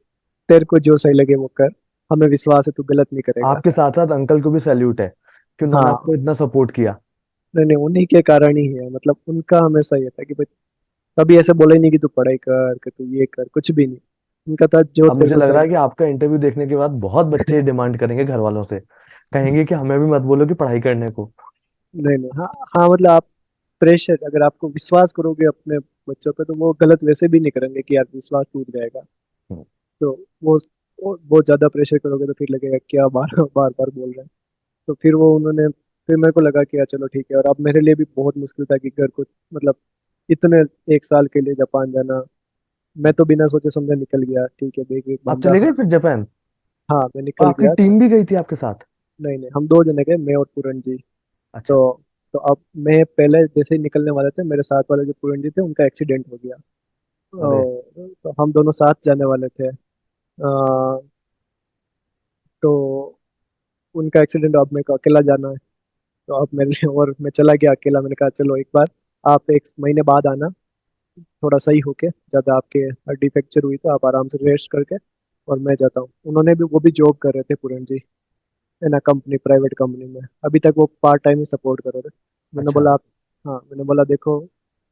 [SPEAKER 2] तेरे को जो सही लगे वो कर, हमें विश्वास है तू गलत नहीं करेगा।
[SPEAKER 1] आपके साथ साथ अंकल को भी सैल्यूट है कि उन्होंने
[SPEAKER 2] हाँ,
[SPEAKER 1] आपको इतना सपोर्ट किया।
[SPEAKER 2] नहीं नहीं, उन्हीं के कारण ही है। मतलब उनका हमेशा ये था कि भाई कभी ऐसे बोले नहीं कि तू पढ़ाई कर, कि तू ये कर, कुछ भी नहीं। उनका था जो
[SPEAKER 1] अब
[SPEAKER 2] तेरे
[SPEAKER 1] मुझे
[SPEAKER 2] को
[SPEAKER 1] लग
[SPEAKER 2] सही
[SPEAKER 1] रहा है कि
[SPEAKER 2] लगे।
[SPEAKER 1] आपका इंटरव्यू देखने के बाद बहुत बच्चे डिमांड करेंगे घर वालों से, कहेंगे कि हमें भी मत बोलो कि पढ़ाई करने को।
[SPEAKER 2] नहीं नहीं, हाँ हाँ, मतलब आप प्रेशर, अगर आपको विश्वास करोगे अपने बच्चों पे, तो वो गलत वैसे भी नहीं करेंगे कि यार विश्वास टूट जाएगा।
[SPEAKER 1] हम्म।
[SPEAKER 2] तो वो बहुत ज्यादा प्रेशर करोगे तो फिर लगेगा क्या बार बार बार बोल रहे हैं। तो फिर वो उन्होंने, फिर मेरे को लगा कि यार चलो ठीक है। और अब मेरे लिए भी बहुत मुश्किल था कि घर को, मतलब इतने 1 साल के लिए जापान जाना। मैं तो बिना सोचे समझे निकल गया, ठीक है देख एक
[SPEAKER 1] आप
[SPEAKER 2] बंदा
[SPEAKER 1] चले गए
[SPEAKER 2] है।
[SPEAKER 1] फिर जापान?
[SPEAKER 2] हाँ, मैं
[SPEAKER 1] और
[SPEAKER 2] निकल
[SPEAKER 1] आपकी
[SPEAKER 2] गया।
[SPEAKER 1] टीम भी गई थी आपके साथ?
[SPEAKER 2] नहीं नहीं, हम दो जने गए, मैं और पूरन जी।
[SPEAKER 1] अच्छा।
[SPEAKER 2] तो तो अब मैं पहले जैसे ही निकलने वाले थे, मेरे साथ वाले जो पूरन जी थे उनका एक्सीडेंट हो गया।
[SPEAKER 1] अरे।
[SPEAKER 2] तो हम दोनों साथ जाने वाले थे। तो उनका एक्सीडेंट, अब मेरे को अकेला जाना है। तो अब मेरे लिए, और मैं चला गया अकेला। मैंने कहा चलो एक बार आप 1 महीने बाद आना, थोड़ा सही होके, ज़्यादा आपके हड्डी फ्रैक्चर हुई तो आप आराम से रेस्ट करके, और मैं जाता हूँ। उन्होंने भी, वो भी जॉब कर रहे थे पूरन जी, है ना, कंपनी, प्राइवेट कंपनी में। अभी तक वो पार्ट टाइम ही सपोर्ट कर रहे थे। मैंने
[SPEAKER 1] अच्छा।
[SPEAKER 2] बोला आप, हाँ मैंने बोला देखो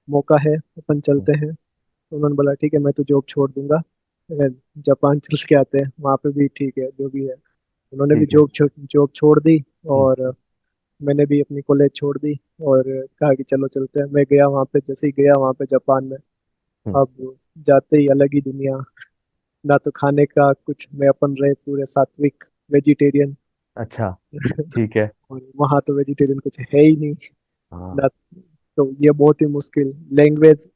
[SPEAKER 2] मौका है, अपन
[SPEAKER 1] हम्म।
[SPEAKER 2] चलते हैं। तो उन्होंने बोला ठीक है, मैं तो जॉब छोड़ दूंगा, जापान चल के आते हैं, वहाँ पे भी ठीक है जो भी है। उन्होंने भी
[SPEAKER 1] ठीक है।
[SPEAKER 2] जॉब छोड़ दी।
[SPEAKER 1] हम्म।
[SPEAKER 2] और मैंने भी अपनी कॉलेज छोड़ दी, और कहा कि चलो चलते हैं। मैं गया वहाँ पे, जैसे ही गया वहाँ पे जापान में,
[SPEAKER 1] हम्म।
[SPEAKER 2] अब जाते ही अलग ही दुनिया। ना तो खाने का कुछ में अपन रहे पूरे सात्विक वेजिटेरियन।
[SPEAKER 1] अच्छा। ठीक है।
[SPEAKER 2] और वहाँ तो वेजिटेरियन कुछ है ही नहीं।
[SPEAKER 1] हाँ।
[SPEAKER 2] ना, तो ये बहुत ही मुश्किल लैंग्वेज।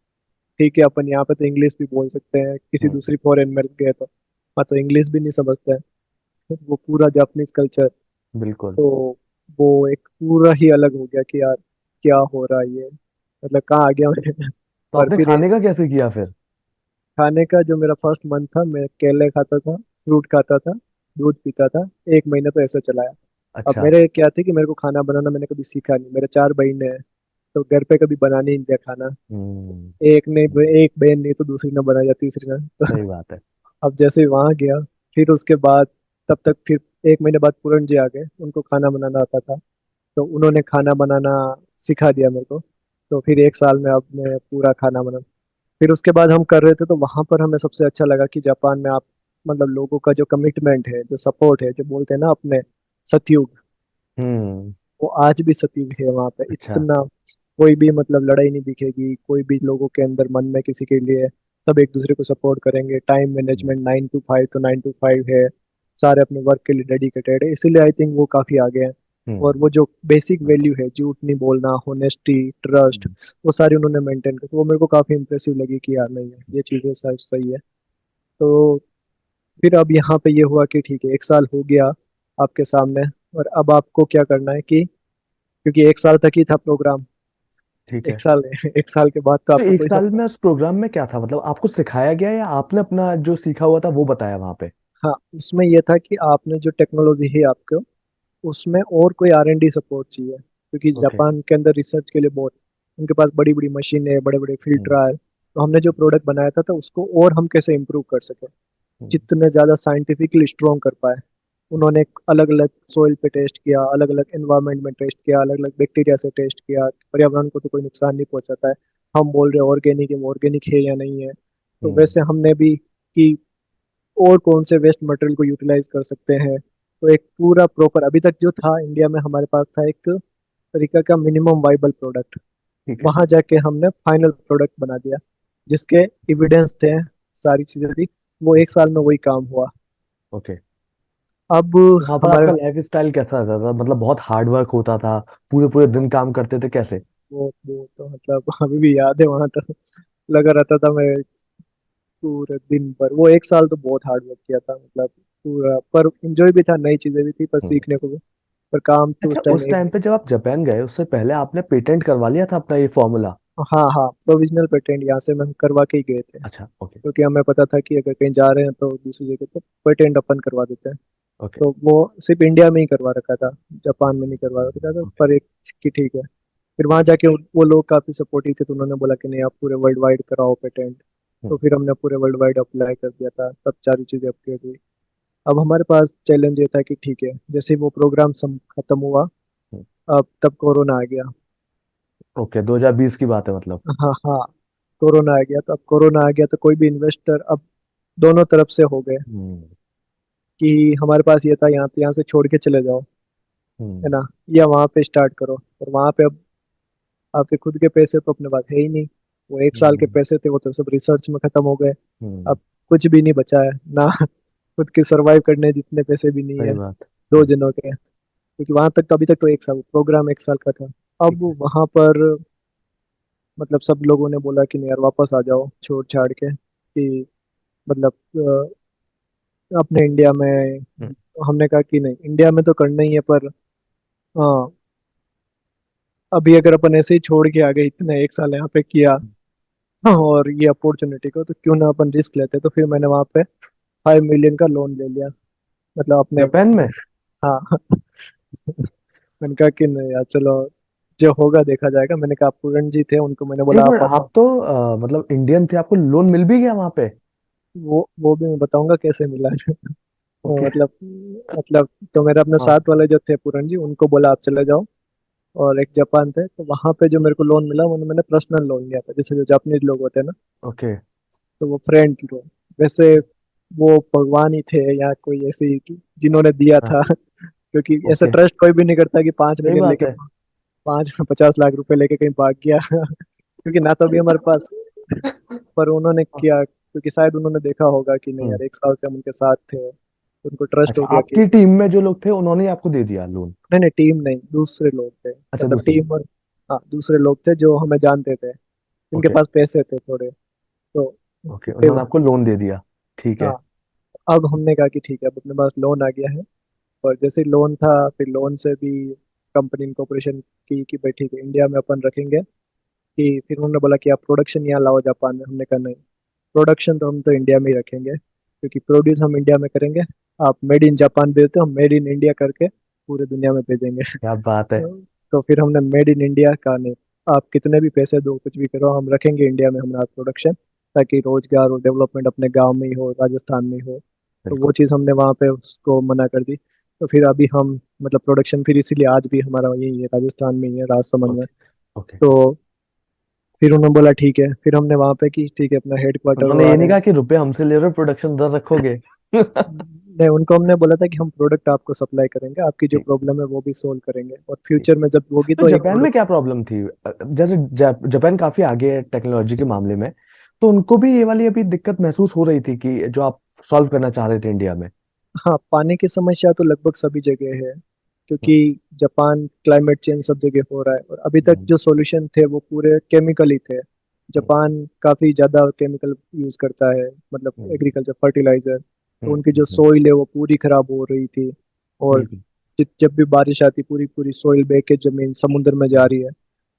[SPEAKER 2] ठीक है, अपन यहाँ पे तो इंग्लिश भी बोल सकते हैं, किसी
[SPEAKER 1] हम्म।
[SPEAKER 2] दूसरी फॉरेन में गए तो वहाँ तो इंग्लिश भी नहीं समझते हैं। वो पूरा जापानीज कल्चर।
[SPEAKER 1] बिल्कुल।
[SPEAKER 2] तो वो एक पूरा ही अलग हो गया कि यार क्या हो रहा है ये, मतलब कहाँ आ गया मैं।
[SPEAKER 1] तो
[SPEAKER 2] पर
[SPEAKER 1] आपने
[SPEAKER 2] फिर
[SPEAKER 1] खाने का कैसे किया फिर?
[SPEAKER 2] खाने का, जो मेरा फर्स्ट मंथ था, मैं केले खाता था, फ्रूट खाता था, दूध पीता था। 1 महीने तो ऐसे चलाया। अब
[SPEAKER 1] अच्छा।
[SPEAKER 2] मेरे क्या थे कि मेरे को खाना बनाना मैंने कभी सीखा नहीं। मेरे 4 बहनें हैं, तो घर पे कभी बनाने नहीं दिया खाना।
[SPEAKER 1] हम्म।
[SPEAKER 2] एक ने, एक बहन नहीं तो दूसरी ना बनाई, या तीसरी ना। तो
[SPEAKER 1] सही बात है।
[SPEAKER 2] अब जैसे ही वहां गया, फिर उसके बाद, तब तक फिर 1 महीने बाद पूरन जी आ गए, उनको खाना बनाना आता था। तो उन्होंने खाना बनाना सिखा दिया मेरे को। तो फिर 1 साल में अब मैं पूरा खाना बना। फिर उसके बाद हम कर रहे थे, तो वहां पर हमें सबसे अच्छा लगा कि जापान में आप, मतलब लोगों का जो कमिटमेंट है, जो सपोर्ट है, जो बोलते हैं ना अपने सतयुग,
[SPEAKER 1] हम्म।
[SPEAKER 2] वो आज भी सतयुग है वहां पे।
[SPEAKER 1] अच्छा।
[SPEAKER 2] इतना कोई भी मतलब लड़ाई नहीं दिखेगी कोई भी लोगों के अंदर मन में किसी के लिए। सब एक दूसरे को सपोर्ट करेंगे। Time
[SPEAKER 1] hmm.
[SPEAKER 2] मैनेजमेंट 9 to 5 तो 9 to 5 है। सारे अपने वर्क के लिए डेडिकेटेड है, इसीलिए आई थिंक वो काफी आगे हैं।
[SPEAKER 1] हम्म।
[SPEAKER 2] और वो जो बेसिक वैल्यू है, झूठ नहीं बोलना, होनेस्टी, ट्रस्ट,
[SPEAKER 1] हम्म।
[SPEAKER 2] वो सारी उन्होंने मेंटेन कर, तो वो मेरे को काफी इंप्रेसिव लगी कि यार नहीं है, ये चीजें सही सही है। तो फिर अब यहाँ पे ये हुआ कि ठीक है, 1 साल हो गया आपके सामने, और अब आपको क्या करना है कि, क्योंकि 1 साल तक ही था प्रोग्राम।
[SPEAKER 1] ठीक
[SPEAKER 2] एक
[SPEAKER 1] है।
[SPEAKER 2] साल एक साल के बाद तो
[SPEAKER 1] तो
[SPEAKER 2] आपको
[SPEAKER 1] एक
[SPEAKER 2] कोई
[SPEAKER 1] साल
[SPEAKER 2] सब।
[SPEAKER 1] में उस प्रोग्राम में क्या था, मतलब आपको सिखाया गया या आपने अपना जो सीखा हुआ था वो बताया वहां पे?
[SPEAKER 2] हाँ, उसमें ये था कि आपने जो टेक्नोलॉजी है आपको, उसमें और कोई R&D सपोर्ट चाहिए, क्योंकि
[SPEAKER 1] ओके।
[SPEAKER 2] जापान के अंदर रिसर्च के लिए बहुत, उनके पास बड़ी बड़ी मशीन है, बड़े बड़े फील्ड
[SPEAKER 1] हम्म।
[SPEAKER 2] ट्रायल। तो हमने जो प्रोडक्ट बनाया था, तो उसको और हम कैसे इम्प्रूव कर सके,
[SPEAKER 1] हम्म।
[SPEAKER 2] जितने ज़्यादा साइंटिफिकली स्ट्रॉन्ग कर पाए। उन्होंने अलग अलग सॉइल पे टेस्ट किया, अलग अलग एनवायरनमेंट में टेस्ट किया, अलग अलग बैक्टीरिया से टेस्ट किया, पर्यावरण को तो कोई नुकसान नहीं पहुंचाता है। हम बोल रहे हैं ऑर्गेनिक है, ऑर्गेनिक है या नहीं है। तो
[SPEAKER 1] हम्म।
[SPEAKER 2] वैसे हमने भी कि और कौन से वेस्ट मटेरियल को यूटिलाइज कर सकते हैं। तो एक पूरा प्रॉपर, अभी तक जो था इंडिया में हमारे पास था एक तरीका का मिनिमम वाइबल प्रोडक्ट,
[SPEAKER 1] ठीक है।
[SPEAKER 2] वहां जाके हमने फाइनल प्रोडक्ट बना दिया, जिसके एविडेंस थे, सारी चीजें थी। वो 1 साल में वही काम हुआ।
[SPEAKER 1] ओके।
[SPEAKER 2] अब
[SPEAKER 1] वहां पर
[SPEAKER 2] हमारे,
[SPEAKER 1] आपका लाइफ स्टाइल कैसा रहता था, मतलब बहुत हार्ड वर्क होता था, पूरे पूरे दिन काम करते थे, कैसे?
[SPEAKER 2] वो तो मतलब अभी भी याद है वहां तो। लगा रहता था मैं पूरे दिन भर। वो एक साल तो बहुत हार्ड वर्क किया था, मतलब पूरा। पर इंजॉय भी था, नई चीजें भी थी, पर
[SPEAKER 1] हम्म।
[SPEAKER 2] सीखने को भी। पर काम तो
[SPEAKER 1] अच्छा,
[SPEAKER 2] उस टाइम
[SPEAKER 1] उस
[SPEAKER 2] एक।
[SPEAKER 1] टाइम पे जब आप जापान गए उससे पहले आपने पेटेंट करवा लिया था अपना ये फॉर्मूला?
[SPEAKER 2] हाँ हाँ, प्रोविजनल पेटेंट यहाँ से हम करवा के ही गए थे,
[SPEAKER 1] अच्छा, ओके।
[SPEAKER 2] क्योंकि हमें पता था कि अगर कहीं जा रहे हैं तो दूसरी जगह तो पेटेंट अपन करवा देते हैं।
[SPEAKER 1] ओके।
[SPEAKER 2] तो वो सिर्फ इंडिया में ही करवा रखा था, जापान में नहीं करवा रखा था।
[SPEAKER 1] ओके।
[SPEAKER 2] पर एक कि ठीक है। फिर वहां जाके वो लोग काफी सपोर्टिव थे, तो उन्होंने बोला कि नहीं, आप पूरे वर्ल्ड वाइड कराओ पेटेंट। तो
[SPEAKER 1] हम्म।
[SPEAKER 2] फिर हमने पूरे वर्ल्ड वाइड अप्लाई कर दिया था, तब सारी चीजें अपडेट हुई। अब हमारे पास चैलेंज ये था कि ठीक है, जैसे ही वो प्रोग्राम सम खत्म हुआ,
[SPEAKER 1] हम्म।
[SPEAKER 2] अब तब कोरोना आ गया।
[SPEAKER 1] ओके, 2020 की बात है मतलब?
[SPEAKER 2] हाँ हाँ, कोरोना आ गया। तो अब कोरोना आ गया तो कोई भी इन्वेस्टर अब दोनों तरफ से हो गए
[SPEAKER 1] हम्म।
[SPEAKER 2] कि हमारे पास ये था, यहाँ से छोड़ के चले जाओ, है
[SPEAKER 1] हम्म।
[SPEAKER 2] ना, या वहाँ पे स्टार्ट करो। और वहाँ पे अब आपके खुद के पैसे तो अपने पास है ही नहीं। वो एक साल के
[SPEAKER 1] हम्म।
[SPEAKER 2] पैसे थे, वो तो सब रिसर्च में खत्म हो गए।
[SPEAKER 1] हम्म।
[SPEAKER 2] अब कुछ भी नहीं बचा है ना। खुद के सरवाइव करने जितने पैसे भी नहीं
[SPEAKER 1] सही
[SPEAKER 2] है
[SPEAKER 1] बात।
[SPEAKER 2] दो जनों के। क्योंकि वहां तक तो अभी तक तो एक साल प्रोग्राम, एक साल का था।
[SPEAKER 1] ठीक
[SPEAKER 2] अब
[SPEAKER 1] है।
[SPEAKER 2] वहां पर मतलब सब लोगों ने बोला कि नहीं यार, वापस आ जाओ छोड़ छाड़ के, कि मतलब अपने इंडिया में।
[SPEAKER 1] हम्म।
[SPEAKER 2] हमने कहा कि नहीं, इंडिया में तो करना ही है, पर हाँ, अभी अगर अपन ऐसे ही छोड़ के आ गए, इतने एक साल यहाँ पे किया और ये अपॉर्चुनिटी को, तो क्यों ना अपन रिस्क लेते। तो फिर मैंने वहाँ पे 5 मिलियन का लोन ले लिया, मतलब अपने।
[SPEAKER 1] जापान में?
[SPEAKER 2] हाँ। मैंने कहा कि नहीं यार, चलो जो होगा देखा जाएगा। मैंने कहा पूरन जी थे, उनको मैंने बोला
[SPEAKER 1] एक मिनट,
[SPEAKER 2] आप
[SPEAKER 1] आप तो मतलब इंडियन थे, आपको लोन मिल भी गया वहां पे?
[SPEAKER 2] वो भी मैं बताऊंगा कैसे मिला।
[SPEAKER 1] ओके।
[SPEAKER 2] मतलब मतलब तो मेरे अपने
[SPEAKER 1] हाँ।
[SPEAKER 2] साथ वाले जो थे पूरन जी, उनको बोला आप चले जाओ। और एक जापान थे, तो वहां पे जो मेरे को लोन मिला, वो मैंने पर्सनल लोन लिया था, जैसे जो जापानीज लोग होते हैं ना।
[SPEAKER 1] ओके।
[SPEAKER 2] तो वो फ्रेंड लोग, वैसे वो भगवान ही थे या कोई ऐसी जिन्होंने दिया
[SPEAKER 1] हाँ।
[SPEAKER 2] था। क्योंकि ऐसा
[SPEAKER 1] ओके।
[SPEAKER 2] ट्रस्ट कोई भी नहीं करता कि पांच
[SPEAKER 1] सही
[SPEAKER 2] मिलियन
[SPEAKER 1] बात
[SPEAKER 2] लेके
[SPEAKER 1] है।
[SPEAKER 2] 50 लाख रुपए लेके कहीं भाग गया। क्योंकि ना तो अभी हमारे पास। पर उन्होंने
[SPEAKER 1] हाँ।
[SPEAKER 2] किया, क्योंकि शायद उन्होंने देखा होगा कि नहीं
[SPEAKER 1] हम्म।
[SPEAKER 2] यार, एक साल से हम उनके साथ थे, तो उनको ट्रस्ट
[SPEAKER 1] अच्छा,
[SPEAKER 2] हो गया कि।
[SPEAKER 1] आपकी टीम में जो लोग थे उन्होंने ही आपको दे दिया लोन?
[SPEAKER 2] नहीं नहीं, टीम नहीं, दूसरे लोग थे।
[SPEAKER 1] अच्छा,
[SPEAKER 2] मतलब
[SPEAKER 1] दूसरे।
[SPEAKER 2] टीम और हाँ, दूसरे लोग थे जो हमें जानते थे, जिनके
[SPEAKER 1] ओके।
[SPEAKER 2] पास पैसे थे थोड़े। तो
[SPEAKER 1] ओके,
[SPEAKER 2] फिर
[SPEAKER 1] उन्होंने आपको लोन दे दिया। ठीक
[SPEAKER 2] हाँ,
[SPEAKER 1] है।
[SPEAKER 2] अब हमने कहा कि ठीक है, अब अपने पास लोन आ गया है। और जैसे लोन था, फिर लोन से भी कंपनी इनकॉर्पोरेशन की भाई ठीक है, इंडिया में अपन रखेंगे। कि फिर उन्होंने बोला कि आप प्रोडक्शन यहाँ लाओ जापान में। हमने कहा नहीं, प्रोडक्शन तो हम तो इंडिया में ही रखेंगे, क्योंकि प्रोड्यूस हम इंडिया में करेंगे। आप मेड इन जापान भेजते हो, हम मेड इन इंडिया करके पूरे दुनिया में भेजेंगे।
[SPEAKER 1] क्या बात है।
[SPEAKER 2] तो फिर हमने मेड इन इंडिया का नहीं, आप कितने भी पैसे दो, कुछ भी करो, हम रखेंगे इंडिया में हमारा प्रोडक्शन, ताकि रोजगार और डेवलपमेंट अपने गांव में ही हो, राजस्थान में ही हो। तो वो
[SPEAKER 1] बिल्कुल।
[SPEAKER 2] चीज़ हमने वहाँ पे उसको मना कर दी। तो फिर अभी हम मतलब प्रोडक्शन फिर इसीलिए आज भी हमारा यही है, राजस्थान में ही है, राजसमंद में।
[SPEAKER 1] ओके। ओके।
[SPEAKER 2] तो फिर उन्होंने बोला ठीक है, फिर हमने वहाँ पे कि ठीक है, अपना हेड क्वार्टर
[SPEAKER 1] उन्होंने
[SPEAKER 2] वहाँ
[SPEAKER 1] ये नहीं
[SPEAKER 2] है।
[SPEAKER 1] कहा कि रुपए हमसे ले रहे हो, प्रोडक्शन उधर रखोगे?
[SPEAKER 2] नहीं, उनको हमने बोला था कि हम प्रोडक्ट आपको सप्लाई करेंगे, आपकी जो
[SPEAKER 1] ठीक।
[SPEAKER 2] प्रॉब्लम है वो भी सोल्व करेंगे, और
[SPEAKER 1] ठीक।
[SPEAKER 2] फ्यूचर में जब होगी
[SPEAKER 1] तो
[SPEAKER 2] तो एक
[SPEAKER 1] जापान में
[SPEAKER 2] प्रोडक्ट।
[SPEAKER 1] क्या प्रॉब्लम थी? जैसे जापान काफी आगे है टेक्नोलॉजी के मामले में, तो उनको भी ये वाली अभी दिक्कत महसूस हो रही थी कि जो आप सॉल्व करना चाह रहे थे इंडिया में?
[SPEAKER 2] हाँ, पानी की समस्या तो लगभग सभी जगह है,
[SPEAKER 1] हम्म।
[SPEAKER 2] क्योंकि जापान क्लाइमेट चेंज सब जगह हो रहा है। और अभी तक
[SPEAKER 1] हम्म।
[SPEAKER 2] जो सॉल्यूशन थे वो पूरे केमिकल ही थे।
[SPEAKER 1] हम्म।
[SPEAKER 2] जापान काफी ज्यादा केमिकल यूज करता है, मतलब
[SPEAKER 1] हम्म।
[SPEAKER 2] Agriculture fertiliser. तो उनकी जो
[SPEAKER 1] हम्म।
[SPEAKER 2] सोइल है वो पूरी खराब हो रही थी। और
[SPEAKER 1] बिल्कुल।
[SPEAKER 2] जब भी बारिश आती, पूरी पूरी सोइल बह के जमीन समुद्र में जा
[SPEAKER 1] हम्म।
[SPEAKER 2] रही है।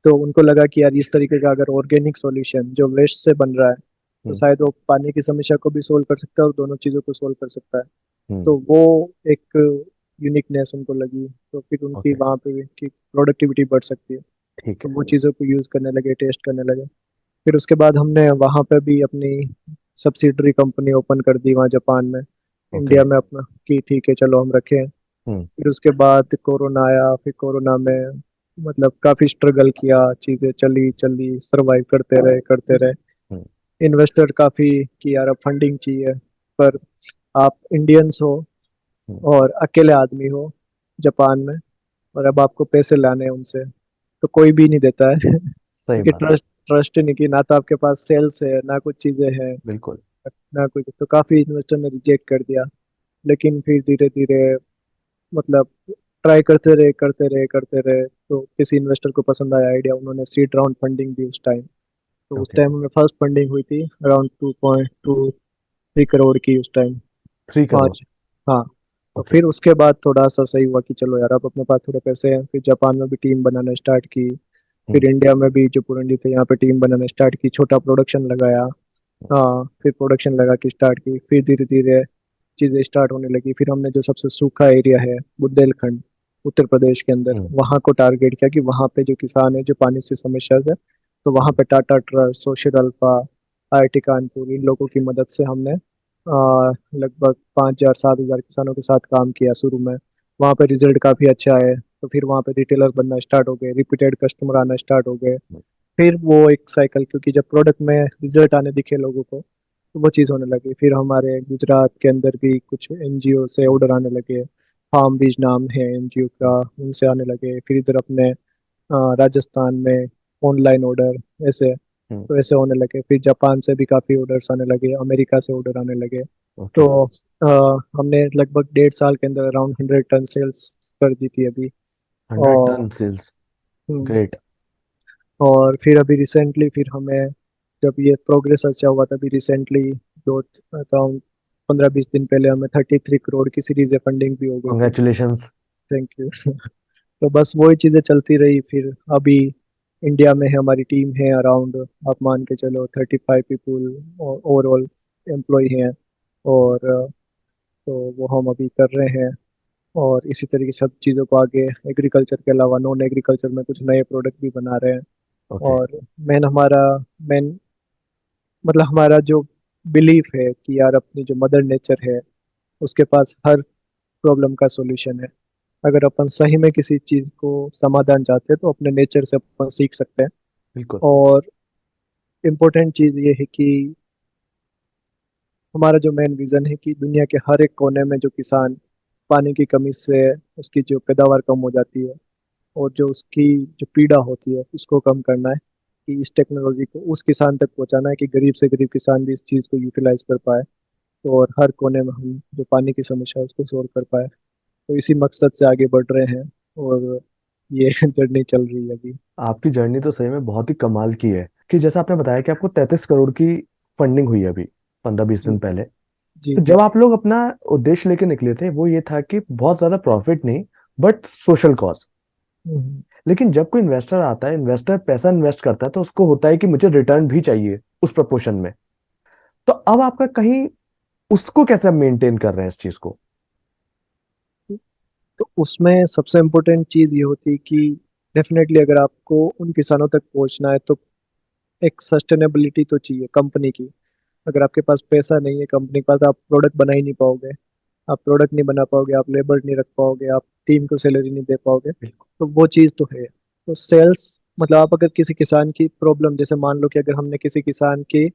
[SPEAKER 2] तो उनको लगा कि यार, इस तरीके का अगर ऑर्गेनिक सॉल्यूशन जो वेस्ट से बन रहा है, तो
[SPEAKER 1] हम्म।
[SPEAKER 2] शायद वो पानी की समस्या को भी सोल्व कर सकता है और दोनों चीजों को सोल्व कर सकता है।
[SPEAKER 1] हम्म।
[SPEAKER 2] तो वो एक यूनिकनेस उनको लगी, तो फिर उनकी
[SPEAKER 1] ओके।
[SPEAKER 2] वहाँ पे भी कि प्रोडक्टिविटी बढ़ सकती है।
[SPEAKER 1] ठीक
[SPEAKER 2] तो
[SPEAKER 1] है।
[SPEAKER 2] वो चीज़ों को यूज़ करने लगे, टेस्ट करने लगे। फिर उसके बाद हमने वहाँ पे भी अपनी सब्सिडरी कंपनी ओपन कर दी वहाँ जापान में,
[SPEAKER 1] ओके।
[SPEAKER 2] इंडिया में अपना, कि ठीक है चलो हम रखें।
[SPEAKER 1] हम्म।
[SPEAKER 2] फिर उसके बाद कोरोना आया, फिर कोरोना में मतलब काफ़ी स्ट्रगल किया, चीज़ें चली चली, सरवाइव करते रहे।
[SPEAKER 1] हम्म।
[SPEAKER 2] इन्वेस्टर काफ़ी कि यार अब फंडिंग चाहिए। पर आप इंडियंस हो
[SPEAKER 1] हम्म।
[SPEAKER 2] और अकेले आदमी हो जापान में, और अब आपको पैसे लाने हैं उनसे, तो कोई भी नहीं देता है।
[SPEAKER 1] सही
[SPEAKER 2] क्योंकि
[SPEAKER 1] बात है।
[SPEAKER 2] ट्रस्ट ट्रस्ट नहीं, कि ना तो आपके पास सेल्स है, ना कुछ चीजें हैं,
[SPEAKER 1] बिल्कुल।
[SPEAKER 2] ना कुछ। तो काफी इन्वेस्टर ने रिजेक्ट कर दिया। लेकिन फिर धीरे धीरे मतलब ट्राई करते रहे तो किसी इन्वेस्टर को पसंद आया आइडिया, उन्होंने सीड राउंड फंडिंग दी उस टाइम। तो उस
[SPEAKER 1] ओके।
[SPEAKER 2] टाइम हमें फर्स्ट फंडिंग हुई थी अराउंड 2.23 करोड़ की उस टाइम।
[SPEAKER 1] 3 करोड़।
[SPEAKER 2] आज, हाँ। तो
[SPEAKER 1] ओके।
[SPEAKER 2] फिर उसके बाद थोड़ा सा सही हुआ कि चलो यार अब अपने पास थोड़े पैसे हैं, फिर जापान में भी टीम बनाना स्टार्ट की।
[SPEAKER 1] हम्म।
[SPEAKER 2] फिर इंडिया में भी जो पुरंदी थे यहाँ पे टीम बनाना स्टार्ट की, छोटा प्रोडक्शन लगाया। हाँ, फिर प्रोडक्शन लगा के स्टार्ट की, फिर धीरे धीरे चीज़ें स्टार्ट होने लगी। फिर हमने जो सबसे सूखा एरिया है बुंदेलखंड, उत्तर प्रदेश के अंदर,
[SPEAKER 1] हम्म।
[SPEAKER 2] वहाँ को टारगेट किया कि वहाँ पे जो किसान है जो पानी से समस्या है, तो वहाँ
[SPEAKER 1] हम्म।
[SPEAKER 2] पे टाटा ट्रस्ट, सोशल अल्फा, आईआईटी कानपुर, इन लोगों की मदद से हमने लगभग 5,000 7,000 किसानों के साथ काम किया शुरू में। वहाँ पे रिजल्ट काफ़ी अच्छा है, तो फिर वहाँ पे रिटेलर बनना स्टार्ट हो गए, रिपीटेड कस्टमर आना स्टार्ट हो गए। फिर वो एक साइकिल, क्योंकि जब प्रोडक्ट में रिजल्ट आने दिखे लोगों को, तो वो चीज़ होने लगी। फिर हमारे गुजरात के अंदर भी कुछ एनजीओ से ऑर्डर आने लगे। फार्म बीज नाम है एनजीओ का, उनसे आने लगे। फिर इधर अपने राजस्थान में ऑनलाइन ऑर्डर, ऐसे
[SPEAKER 1] हम्म।
[SPEAKER 2] तो ऐसे होने लगे। फिर जापान से भी काफ़ी ऑर्डर्स आने लगे, अमेरिका से ऑर्डर आने लगे।
[SPEAKER 1] ओके।
[SPEAKER 2] तो हमने लगभग 1.5 साल के अंदर अराउंड 100 टन सेल्स कर दी थी अभी।
[SPEAKER 1] 100 टन
[SPEAKER 2] और
[SPEAKER 1] सेल्स।
[SPEAKER 2] हम्म,
[SPEAKER 1] ग्रेट।
[SPEAKER 2] और फिर अभी रिसेंटली फिर हमें, जब ये प्रोग्रेस अच्छा हुआ तभी रिसेंटली दो अराउंड 15 20 दिन पहले हमें 33 करोड़ की सीरीज फंडिंग भी हो गई थी।
[SPEAKER 1] कॉन्ग्रेचुलेशंस।
[SPEAKER 2] Thank you. तो बस वही चीज़ें चलती रही। फिर अभी इंडिया में है हमारी टीम है अराउंड, आप मान के चलो 35 पीपुल ओवरऑल एम्प्लॉय हैं। और तो वो हम अभी कर रहे हैं। और इसी तरीके से सब चीज़ों को आगे एग्रीकल्चर के अलावा नॉन एग्रीकल्चर में कुछ नए प्रोडक्ट भी बना रहे हैं।
[SPEAKER 1] ओके।
[SPEAKER 2] और मेन हमारा मेन मतलब हमारा जो बिलीफ है कि यार अपनी जो मदर नेचर है उसके पास हर प्रॉब्लम का सॉल्यूशन है। अगर अपन सही में किसी चीज को समाधान चाहते हैं तो अपने नेचर से अपन सीख सकते हैं।
[SPEAKER 1] बिल्कुल।
[SPEAKER 2] और इम्पोर्टेंट चीज ये है कि हमारा जो मेन विजन है कि दुनिया के हर एक कोने में जो किसान पानी की कमी से उसकी जो पैदावार कम हो जाती है और जो उसकी जो पीड़ा होती है उसको कम करना है, कि इस टेक्नोलॉजी को उस किसान तक पहुंचाना है कि गरीब से गरीब किसान भी इस चीज़ को यूटिलाइज कर पाए। तो और हर कोने में हम जो पानी की समस्या है उसको सोल्व कर पाए। तो इसी मकसद से आगे बढ़ रहे हैं। और ये जर्नी चल रही है अभी।
[SPEAKER 1] आपकी जर्नी तो सही में बहुत ही कमाल की है कि जैसा आपने बताया कि आपको 33 करोड़ की फंडिंग हुई है अभी 15-20 दिन
[SPEAKER 2] जी
[SPEAKER 1] पहले।
[SPEAKER 2] जी
[SPEAKER 1] तो
[SPEAKER 2] जी।
[SPEAKER 1] जब आप लोग अपना उद्देश्य लेके निकले थे वो ये था कि बहुत ज्यादा प्रॉफिट नहीं, बट सोशल कॉज।
[SPEAKER 2] हम्म।
[SPEAKER 1] लेकिन जब कोई इन्वेस्टर आता है, इन्वेस्टर पैसा इन्वेस्ट करता है, तो उसको होता है कि मुझे रिटर्न भी चाहिए उस प्रपोर्शन में। तो अब आपका कहीं उसको कैसे मेंटेन कर रहे हैं इस चीज को?
[SPEAKER 2] तो उसमें सबसे इम्पोर्टेंट चीज़ ये होती है कि डेफिनेटली अगर आपको उन किसानों तक पहुंचना है तो एक सस्टेनेबिलिटी तो चाहिए कंपनी की। अगर आपके पास पैसा नहीं है कंपनी के पास, आप प्रोडक्ट बना ही नहीं पाओगे। आप प्रोडक्ट नहीं बना पाओगे, आप लेबर नहीं रख पाओगे, आप टीम को सैलरी नहीं दे पाओगे।
[SPEAKER 1] बिल्कुल।
[SPEAKER 2] तो वो चीज़ तो है। तो सेल्स मतलब आप अगर किसी किसान की प्रॉब्लम, जैसे मान लो कि अगर हमने किसी किसान की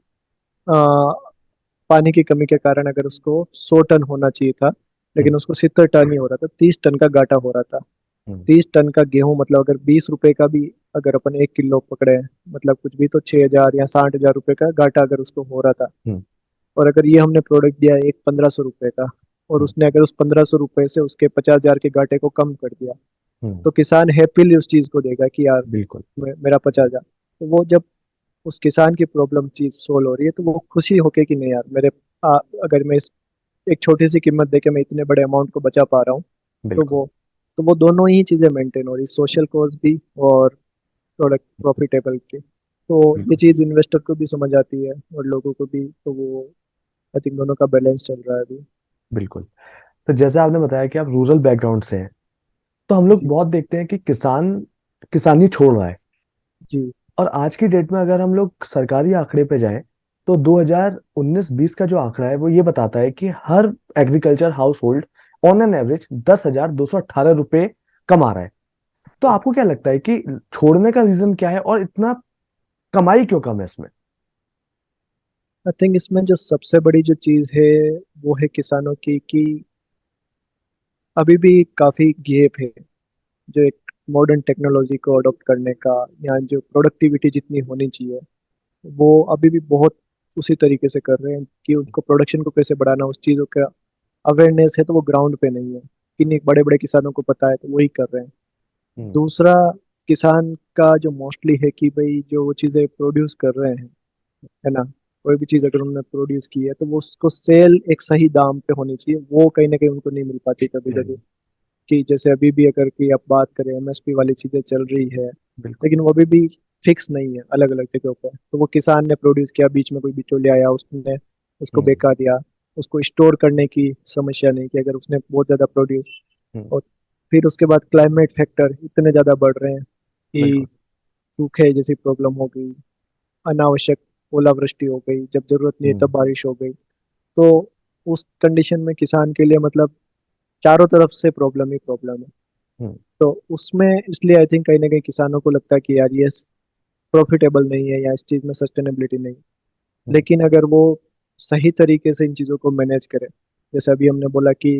[SPEAKER 2] पानी की कमी के कारण अगर उसको 100 टन होना चाहिए था
[SPEAKER 1] हम्म।
[SPEAKER 2] लेकिन उसको 70 टन ही हो रहा था, 30 टन का घाटा हो रहा था।
[SPEAKER 1] हम्म।
[SPEAKER 2] 30 टन का गेहूं मतलब अगर 20 रुपए का भी अगर अपन 1 किलो पकड़े, मतलब कुछ भी तो 6,000 या 60,000 रुपए का घाटा अगर उसको हो रहा था।
[SPEAKER 1] हम्म।
[SPEAKER 2] और अगर ये हमने प्रोडक्ट दिया एक 1,500 रुपए का, और
[SPEAKER 1] हम्म।
[SPEAKER 2] उसने अगर उस 1,500 रुपए से उसके 50,000 के घाटे को कम कर दिया,
[SPEAKER 1] हम्म।
[SPEAKER 2] तो किसान हैप्पीली उस चीज को देगा कि यार
[SPEAKER 1] बिल्कुल।
[SPEAKER 2] मेरा 50,000। तो वो जब उस किसान की प्रॉब्लम चीज सोल्व हो रही है तो वो खुशी होके कि नहीं यार मेरे अगर मैं इस एक छोटी सी कीमत देके मैं इतने बड़े अमाउंट को बचा पा रहा हूँ। तो
[SPEAKER 1] बिल्कुल।
[SPEAKER 2] वो तो वो दोनों ही चीजें मेंटेन हो रही, सोशल कॉज भी और प्रोडक्ट प्रॉफिटेबल के। तो ये
[SPEAKER 1] बिल्कुल।
[SPEAKER 2] चीज इन्वेस्टर को भी समझ आती है और लोगों को भी। तो वो आई थिंक दोनों का बैलेंस चल रहा है अभी।
[SPEAKER 1] बिल्कुल। तो जैसे आपने बताया कि आप रूरल बैकग्राउंड से हैं, तो हम लोग
[SPEAKER 2] जी
[SPEAKER 1] बहुत देखते हैं कि किसान किसानी छोड़ रहा है।
[SPEAKER 2] जी।
[SPEAKER 1] और आज की डेट में अगर हम लोग सरकारी आंकड़े पे जाएं, तो 2019-20 का जो आंकड़ा है वो ये बताता है कि हर agriculture household on an average 10,218 रुपये कमा रहा है। तो आपको क्या लगता है कि छोड़ने का रीजन क्या है और इतना कमाई क्यों कम है इसमें?
[SPEAKER 2] आई थिंक इसमें जो सबसे बड़ी जो चीज है वो है किसानों की, कि अभी भी काफी गैप है जो एक मॉडर्न टेक्नोलॉजी को अडॉप्ट करने का, या जो प्रोडक्टिविटी जितनी होनी चाहिए वो अभी भी बहुत उसी तरीके से कर रहे हैं। कि उनको प्रोडक्शन को कैसे बढ़ाना उस चीज़ों का अवेयरनेस है तो वो ग्राउंड पे नहीं है। किन्हीं बड़े बड़े किसानों को पता है तो वही कर रहे हैं।
[SPEAKER 1] हम्म।
[SPEAKER 2] दूसरा, किसान का जो मोस्टली है कि भाई जो वो चीज़ें प्रोड्यूस कर रहे हैं, है ना, कोई भी चीज़ अगर उन्होंने प्रोड्यूस की है तो वो उसको सेल एक सही दाम पे होनी चाहिए, वो कहीं ना कहीं उनको नहीं मिल पाती कभी कभी।
[SPEAKER 1] हम्म,
[SPEAKER 2] कि जैसे अभी भी अगर की आप बात करें एमएसपी वाली चीज़ें चल रही है,
[SPEAKER 1] बिल्कुल।
[SPEAKER 2] लेकिन वो अभी भी फिक्स नहीं है, अलग अलग जगहों पे। तो वो किसान ने प्रोड्यूस किया, बीच में कोई बिचौलिया आया, उसने उसको
[SPEAKER 1] हम्म,
[SPEAKER 2] बेचा दिया। उसको स्टोर करने की समस्या नहीं, कि अगर उसने बहुत ज़्यादा प्रोड्यूस,
[SPEAKER 1] हम्म,
[SPEAKER 2] और फिर उसके बाद क्लाइमेट फैक्टर इतने ज़्यादा बढ़ रहे हैं कि
[SPEAKER 1] बिल्कुल।
[SPEAKER 2] सूखे जैसी प्रॉब्लम हो गई, अनावश्यक ओलावृष्टि हो गई, जब जरूरत नहीं है
[SPEAKER 1] हम्म,
[SPEAKER 2] तब बारिश हो गई। तो उस कंडीशन में किसान के लिए मतलब चारों तरफ से प्रॉब्लम ही प्रॉब्लम है।
[SPEAKER 1] हम्म,
[SPEAKER 2] तो उसमें इसलिए आई थिंक कहीं ना कहीं किसानों को लगता है कि यार ये प्रॉफिटेबल नहीं है या इस चीज़ में सस्टेनेबिलिटी नहीं है।
[SPEAKER 1] हम्म,
[SPEAKER 2] लेकिन अगर वो सही तरीके से इन चीज़ों को मैनेज करे, जैसे अभी हमने बोला कि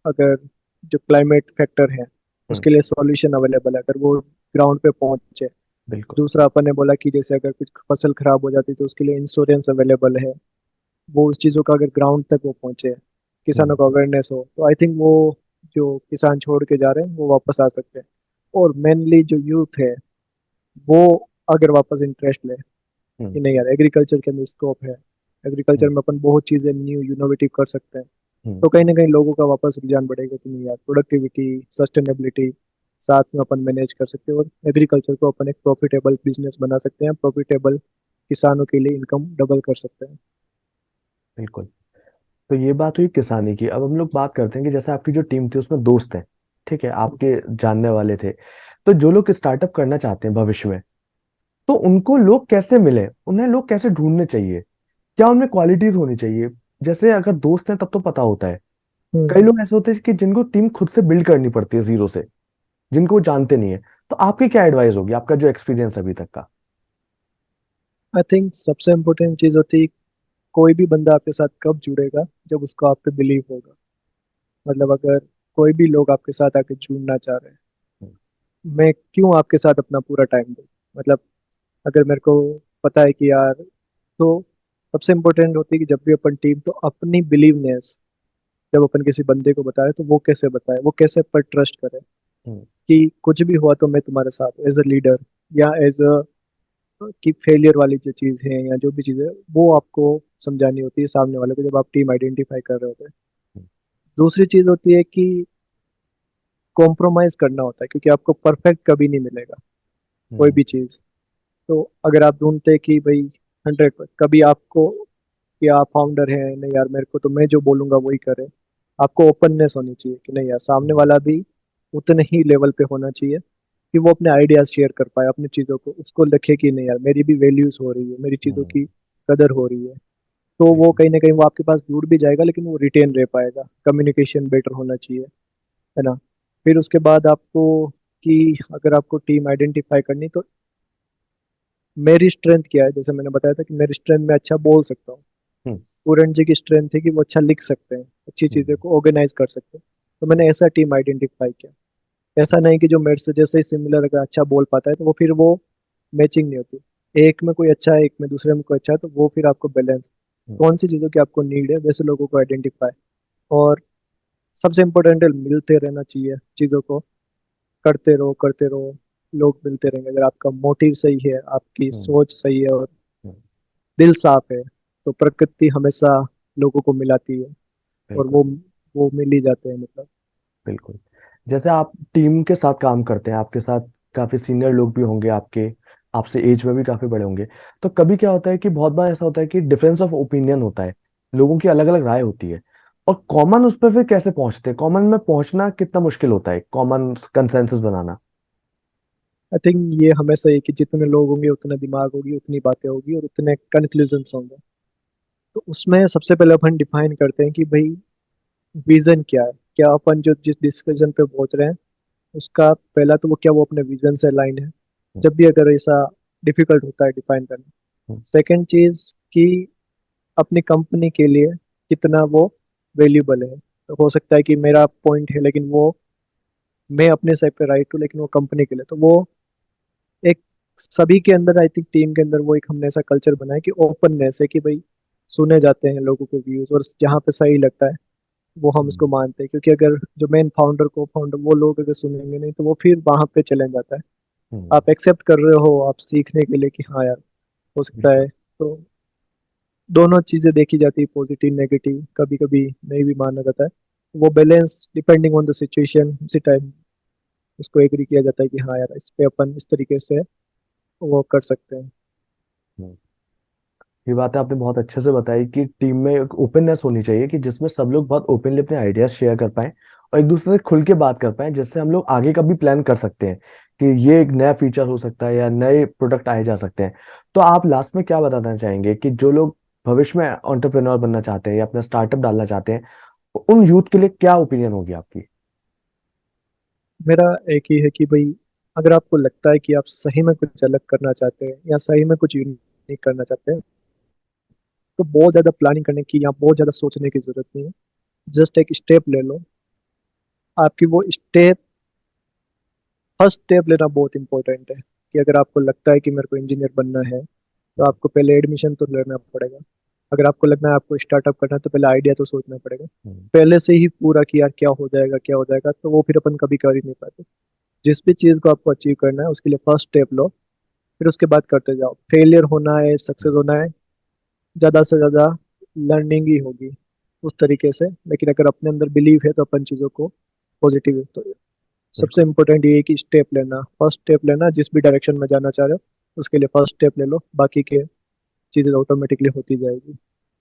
[SPEAKER 2] अगर जो क्लाइमेट फैक्टर है
[SPEAKER 1] हम्म,
[SPEAKER 2] उसके लिए सॉल्यूशन अवेलेबल है, अगर वो ग्राउंड पे पहुंचे।
[SPEAKER 1] बिल्कुल।
[SPEAKER 2] दूसरा अपन ने बोला कि जैसे अगर कुछ फसल खराब हो जाती है तो उसके लिए इंश्योरेंस अवेलेबल है। वो उस चीज़ों का अगर ग्राउंड तक वो पहुंचे, किसानों
[SPEAKER 1] हम्म,
[SPEAKER 2] को अवेयरनेस हो, तो आई थिंक वो जो किसान छोड़ के जा रहे हैं वो वापस आ सकते हैं। और मेनली जो यूथ है वो अगर वापस इंटरेस्ट ले
[SPEAKER 1] हम्म,
[SPEAKER 2] कि नहीं यार एग्रीकल्चर के अंदर स्कोप है, एग्रीकल्चर
[SPEAKER 1] हम्म,
[SPEAKER 2] में अपन बहुत चीज़ें न्यू इनोवेटिव कर सकते हैं,
[SPEAKER 1] हम्म,
[SPEAKER 2] तो कहीं ना कहीं लोगों का वापस रुझान बढ़ेगा कि नहीं यार प्रोडक्टिविटी, सस्टेनेबिलिटी साथ में अपन मैनेज कर सकते हैं, और एग्रीकल्चर को अपन एक प्रॉफिटेबल बिजनेस बना सकते हैं, प्रॉफिटेबल किसानों के लिए इनकम डबल कर सकते हैं।
[SPEAKER 1] बिल्कुल। तो ये बात हुई किसानी की। अब हम लोग बात करते हैं कि जैसे आपकी जो टीम थी उसमें दोस्त हैं, ठीक है, आपके जानने वाले थे। तो जो लोग स्टार्टअप करना चाहते हैं भविष्य में, तो उनको लोग कैसे मिले, उन्हें लोग कैसे ढूंढने चाहिए, क्या उनमें क्वालिटीज होनी चाहिए? जैसे अगर दोस्त हैं तब तो पता होता है। कई
[SPEAKER 2] हम्म।
[SPEAKER 1] लोग ऐसे होते हैं कि जिनको टीम खुद से बिल्ड करनी पड़ती है जीरो से, जिनको वो जानते नहीं है। तो आपकी क्या एडवाइस होगी, आपका जो एक्सपीरियंस अभी तक का?
[SPEAKER 2] आई थिंक सबसे इम्पोर्टेंट चीज़ होती है कोई भी बंदा आपके साथ कब जुड़ेगा, जब उसको आप पे बिलीव होगा। मतलब अगर कोई भी लोग आपके साथ आके जुड़ना चाह रहे हैं, मैं क्यों आपके साथ अपना पूरा टाइम दूँ। मतलब अगर मेरे को पता है कि यार, तो सबसे इम्पोर्टेंट होती है कि जब भी अपन टीम, तो अपनी बिलीवनेस जब अपन किसी बंदे को बताए तो वो कैसे बताए, वो कैसे पर ट्रस्ट करे
[SPEAKER 1] हम्म,
[SPEAKER 2] कि कुछ भी हुआ तो मैं तुम्हारे साथ एज अ लीडर, या एज अ कि फेलियर वाली जो चीज़ है या जो भी चीज़ है वो आपको समझानी होती है सामने वाले को, जब आप टीम आइडेंटिफाई कर रहे होते हैं। दूसरी चीज़ होती है कि कॉम्प्रोमाइज करना होता है, क्योंकि आपको परफेक्ट कभी नहीं मिलेगा कोई
[SPEAKER 1] हम्म,
[SPEAKER 2] भी चीज़। तो अगर आप ढूंढते हैं कि भाई 100, कभी आपको, कि आप फाउंडर हैं, नहीं यार मेरे को तो मैं जो बोलूंगा वही करे, आपको ओपननेस होनी चाहिए कि नहीं यार सामने
[SPEAKER 1] हम्म,
[SPEAKER 2] वाला भी उतने ही लेवल पे होना चाहिए कि वो अपने आइडियाज शेयर कर पाए, अपनी चीज़ों को उसको लिखे कि नहीं यार मेरी भी वैल्यूज हो रही है, मेरी चीज़ों
[SPEAKER 1] हम्म,
[SPEAKER 2] की कदर हो रही है। तो वो
[SPEAKER 1] बिल्कुल।
[SPEAKER 2] कहीं ना कहीं वो आपके पास जुड़ भी जाएगा, लेकिन वो रिटेन रह पाएगा। कम्युनिकेशन बेटर होना चाहिए, है ना। फिर उसके बाद आपको, कि अगर आपको टीम आइडेंटिफाई करनी, तो मेरी स्ट्रेंथ क्या है, जैसे मैंने बताया था कि मेरी स्ट्रेंथ में अच्छा बोल सकता हूँ।
[SPEAKER 1] हम्म,
[SPEAKER 2] पूरन जी की स्ट्रेंथ है कि वो अच्छा लिख सकते हैं, अच्छी चीज़ें
[SPEAKER 1] हम्म,
[SPEAKER 2] को ऑर्गेनाइज कर सकते हैं। तो मैंने ऐसा टीम आइडेंटिफाई किया। ऐसा नहीं कि जो मेरे से जैसे ही सिमिलर अगर अच्छा बोल पाता है तो वो फिर वो मैचिंग नहीं होती। एक में कोई अच्छा है, एक में दूसरे में कोई अच्छा है, तो वो फिर आपको बैलेंस,
[SPEAKER 1] हम्म,
[SPEAKER 2] कौन सी चीज़ों की आपको नीड है, वैसे लोगों को आइडेंटिफाई। और सबसे इम्पोर्टेंट है मिलते रहना चाहिए चीज़ों को, करते रहो करते रहो, लोग मिलते रहेंगे। अगर आपका मोटिव सही है, आपकी
[SPEAKER 1] हम्म,
[SPEAKER 2] सोच सही है और
[SPEAKER 1] हम्म,
[SPEAKER 2] दिल साफ है, तो प्रकृति हमेशा लोगों को मिलाती है, और
[SPEAKER 1] बिल्कुल।
[SPEAKER 2] वो मिल ही जाते हैं मतलब।
[SPEAKER 1] बिल्कुल। जैसे आप टीम के साथ काम करते हैं, आपके साथ काफी सीनियर लोग भी होंगे, आपके आपसे एज में भी काफी बड़े होंगे। तो कभी क्या होता है कि बहुत बार ऐसा होता है कि डिफरेंस ऑफ ओपिनियन होता है, लोगों की अलग अलग राय होती है। और कॉमन उस पर फिर कैसे पहुंचते हैं, कॉमन में पहुंचना कितना मुश्किल होता है, common consensus banana?
[SPEAKER 2] I think ये हमेशा है कि जितने लोग होंगे उतना दिमाग होगी, उतनी बातें होगी और उतने कंक्लूजन्स होंगे। तो उसमें सबसे पहले अपन डिफाइन करते हैं कि भाई विजन क्या है, क्या अपन जो जिस डिस्कशन पे पहुंच रहे हैं उसका पहला तो वो क्या, वो अपने विजन से अलाइन है।
[SPEAKER 1] हम्म,
[SPEAKER 2] जब भी अगर ऐसा डिफिकल्ट होता है डिफाइन करना।
[SPEAKER 1] हम्म,
[SPEAKER 2] सेकंड चीज कि अपनी कंपनी के लिए कितना वो वैल्यूबल है। तो हो सकता है कि मेरा पॉइंट है लेकिन वो, मैं अपने साइड पे राइट हूँ लेकिन वो कंपनी के लिए, तो वो एक सभी के अंदर, आई थिंक टीम के अंदर वो एक हमने ऐसा कल्चर बनाया कि ओपननेस है कि भाई सुने जाते हैं लोगों के व्यूज, और जहाँ पे सही लगता है वो हम
[SPEAKER 1] हम्म,
[SPEAKER 2] उसको मानते हैं। क्योंकि अगर जो मेन फाउंडर को फाउंडर वो लोग अगर सुनेंगे नहीं तो वो फिर वहां पे चले जाता है।
[SPEAKER 1] हम्म।
[SPEAKER 2] आप एक्सेप्ट कर रहे हो, आप सीखने के लिए कि हाँ यार हो सकता
[SPEAKER 1] बिल्कुल।
[SPEAKER 2] है। तो दोनों चीजें देखी जाती है, पॉजिटिव नेगेटिव, कभी कभी नहीं भी माना जाता है। वो balance depending on the situation, उसी टाइम उसको एग्री किया जाता है कि हाँ यार इस पे अपन इस तरीके से वो कर सकते हैं।
[SPEAKER 1] हम्म। ये बात आपने बहुत अच्छे से बताई कि टीम में एक ओपननेस होनी चाहिए कि जिसमें सब लोग बहुत ओपनली अपने आइडियाज शेयर कर पाएं और एक दूसरे से खुल के बात कर पाएं, जिससे हम लोग आगे का भी प्लान कर सकते हैं कि ये एक नया फीचर हो सकता है या नए प्रोडक्ट आए जा सकते हैं। तो आप लास्ट में क्या बताना चाहेंगे कि जो लोग भविष्य में एंटरप्रेन्योर बनना चाहते हैं या अपना स्टार्टअप डालना चाहते हैं, उन यूथ के लिए क्या ओपिनियन होगी आपकी?
[SPEAKER 2] मेरा एक ही है कि भाई, अगर आपको लगता है कि आप सही में कुछ अलग करना चाहते हैं या सही में कुछ यूनिक करना चाहते हैं, तो बहुत ज़्यादा प्लानिंग करने की या बहुत ज़्यादा सोचने की जरूरत नहीं है। जस्ट एक स्टेप ले लो। आपकी वो स्टेप, फर्स्ट स्टेप लेना बहुत इंपॉर्टेंट है। कि अगर आपको लगता है कि मेरे को इंजीनियर बनना है, तो आपको पहले एडमिशन तो लेना पड़ेगा। अगर आपको लगना है आपको स्टार्टअप करना है, तो पहले आइडिया तो सोचना पड़ेगा।
[SPEAKER 1] हम्म।
[SPEAKER 2] पहले से ही पूरा कि यार क्या हो जाएगा क्या हो जाएगा, तो वो फिर अपन कभी कर ही नहीं पाते। जिस भी चीज़ को आपको अचीव करना है उसके लिए फर्स्ट स्टेप लो, फिर उसके बाद करते जाओ। फेलियर होना है, सक्सेस होना है, ज़्यादा से ज़्यादा लर्निंग ही होगी उस तरीके से। लेकिन अगर अपने अंदर बिलीव है तो अपन चीज़ों को पॉजिटिव, तो सबसे
[SPEAKER 1] बिल्कुल।
[SPEAKER 2] इम्पोर्टेंट ये है कि स्टेप लेना, फर्स्ट स्टेप लेना। जिस भी डायरेक्शन में जाना चाह रहे हो उसके लिए फर्स्ट स्टेप ले लो, बाकी के चीज़ें ऑटोमेटिकली होती जाएगी।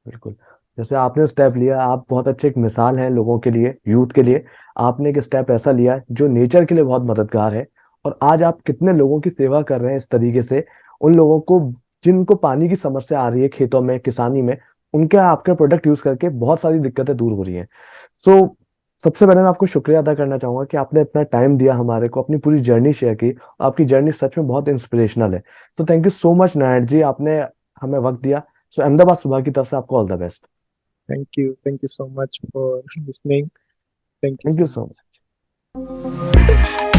[SPEAKER 1] बिल्कुल। जैसे आपने स्टेप लिया, आप बहुत अच्छे एक मिसाल हैं लोगों के लिए, यूथ के लिए। आपने एक स्टेप ऐसा लिया जो नेचर के लिए बहुत मददगार है, और आज आप कितने लोगों की सेवा कर रहे हैं इस तरीके से। उन लोगों को जिनको पानी की समस्या आ रही है खेतों में, किसानी में, उनके आपके प्रोडक्ट यूज करके बहुत सारी दिक्कतें दूर हो रही हैं। सो सबसे पहले मैं आपको शुक्रिया अदा करना चाहूंगा कि आपने इतना टाइम दिया हमारे को, अपनी पूरी जर्नी शेयर की। आपकी जर्नी सच में बहुत इंस्पिरेशनल है। So thank you so much Narayan ji, आपने हमें वक्त दिया। सो अहमदाबाद सुबह की तरफ से आपको all the best.
[SPEAKER 2] Thank you so much for listening. Thank you
[SPEAKER 1] thank you
[SPEAKER 2] so
[SPEAKER 1] so
[SPEAKER 2] much.
[SPEAKER 1] Much.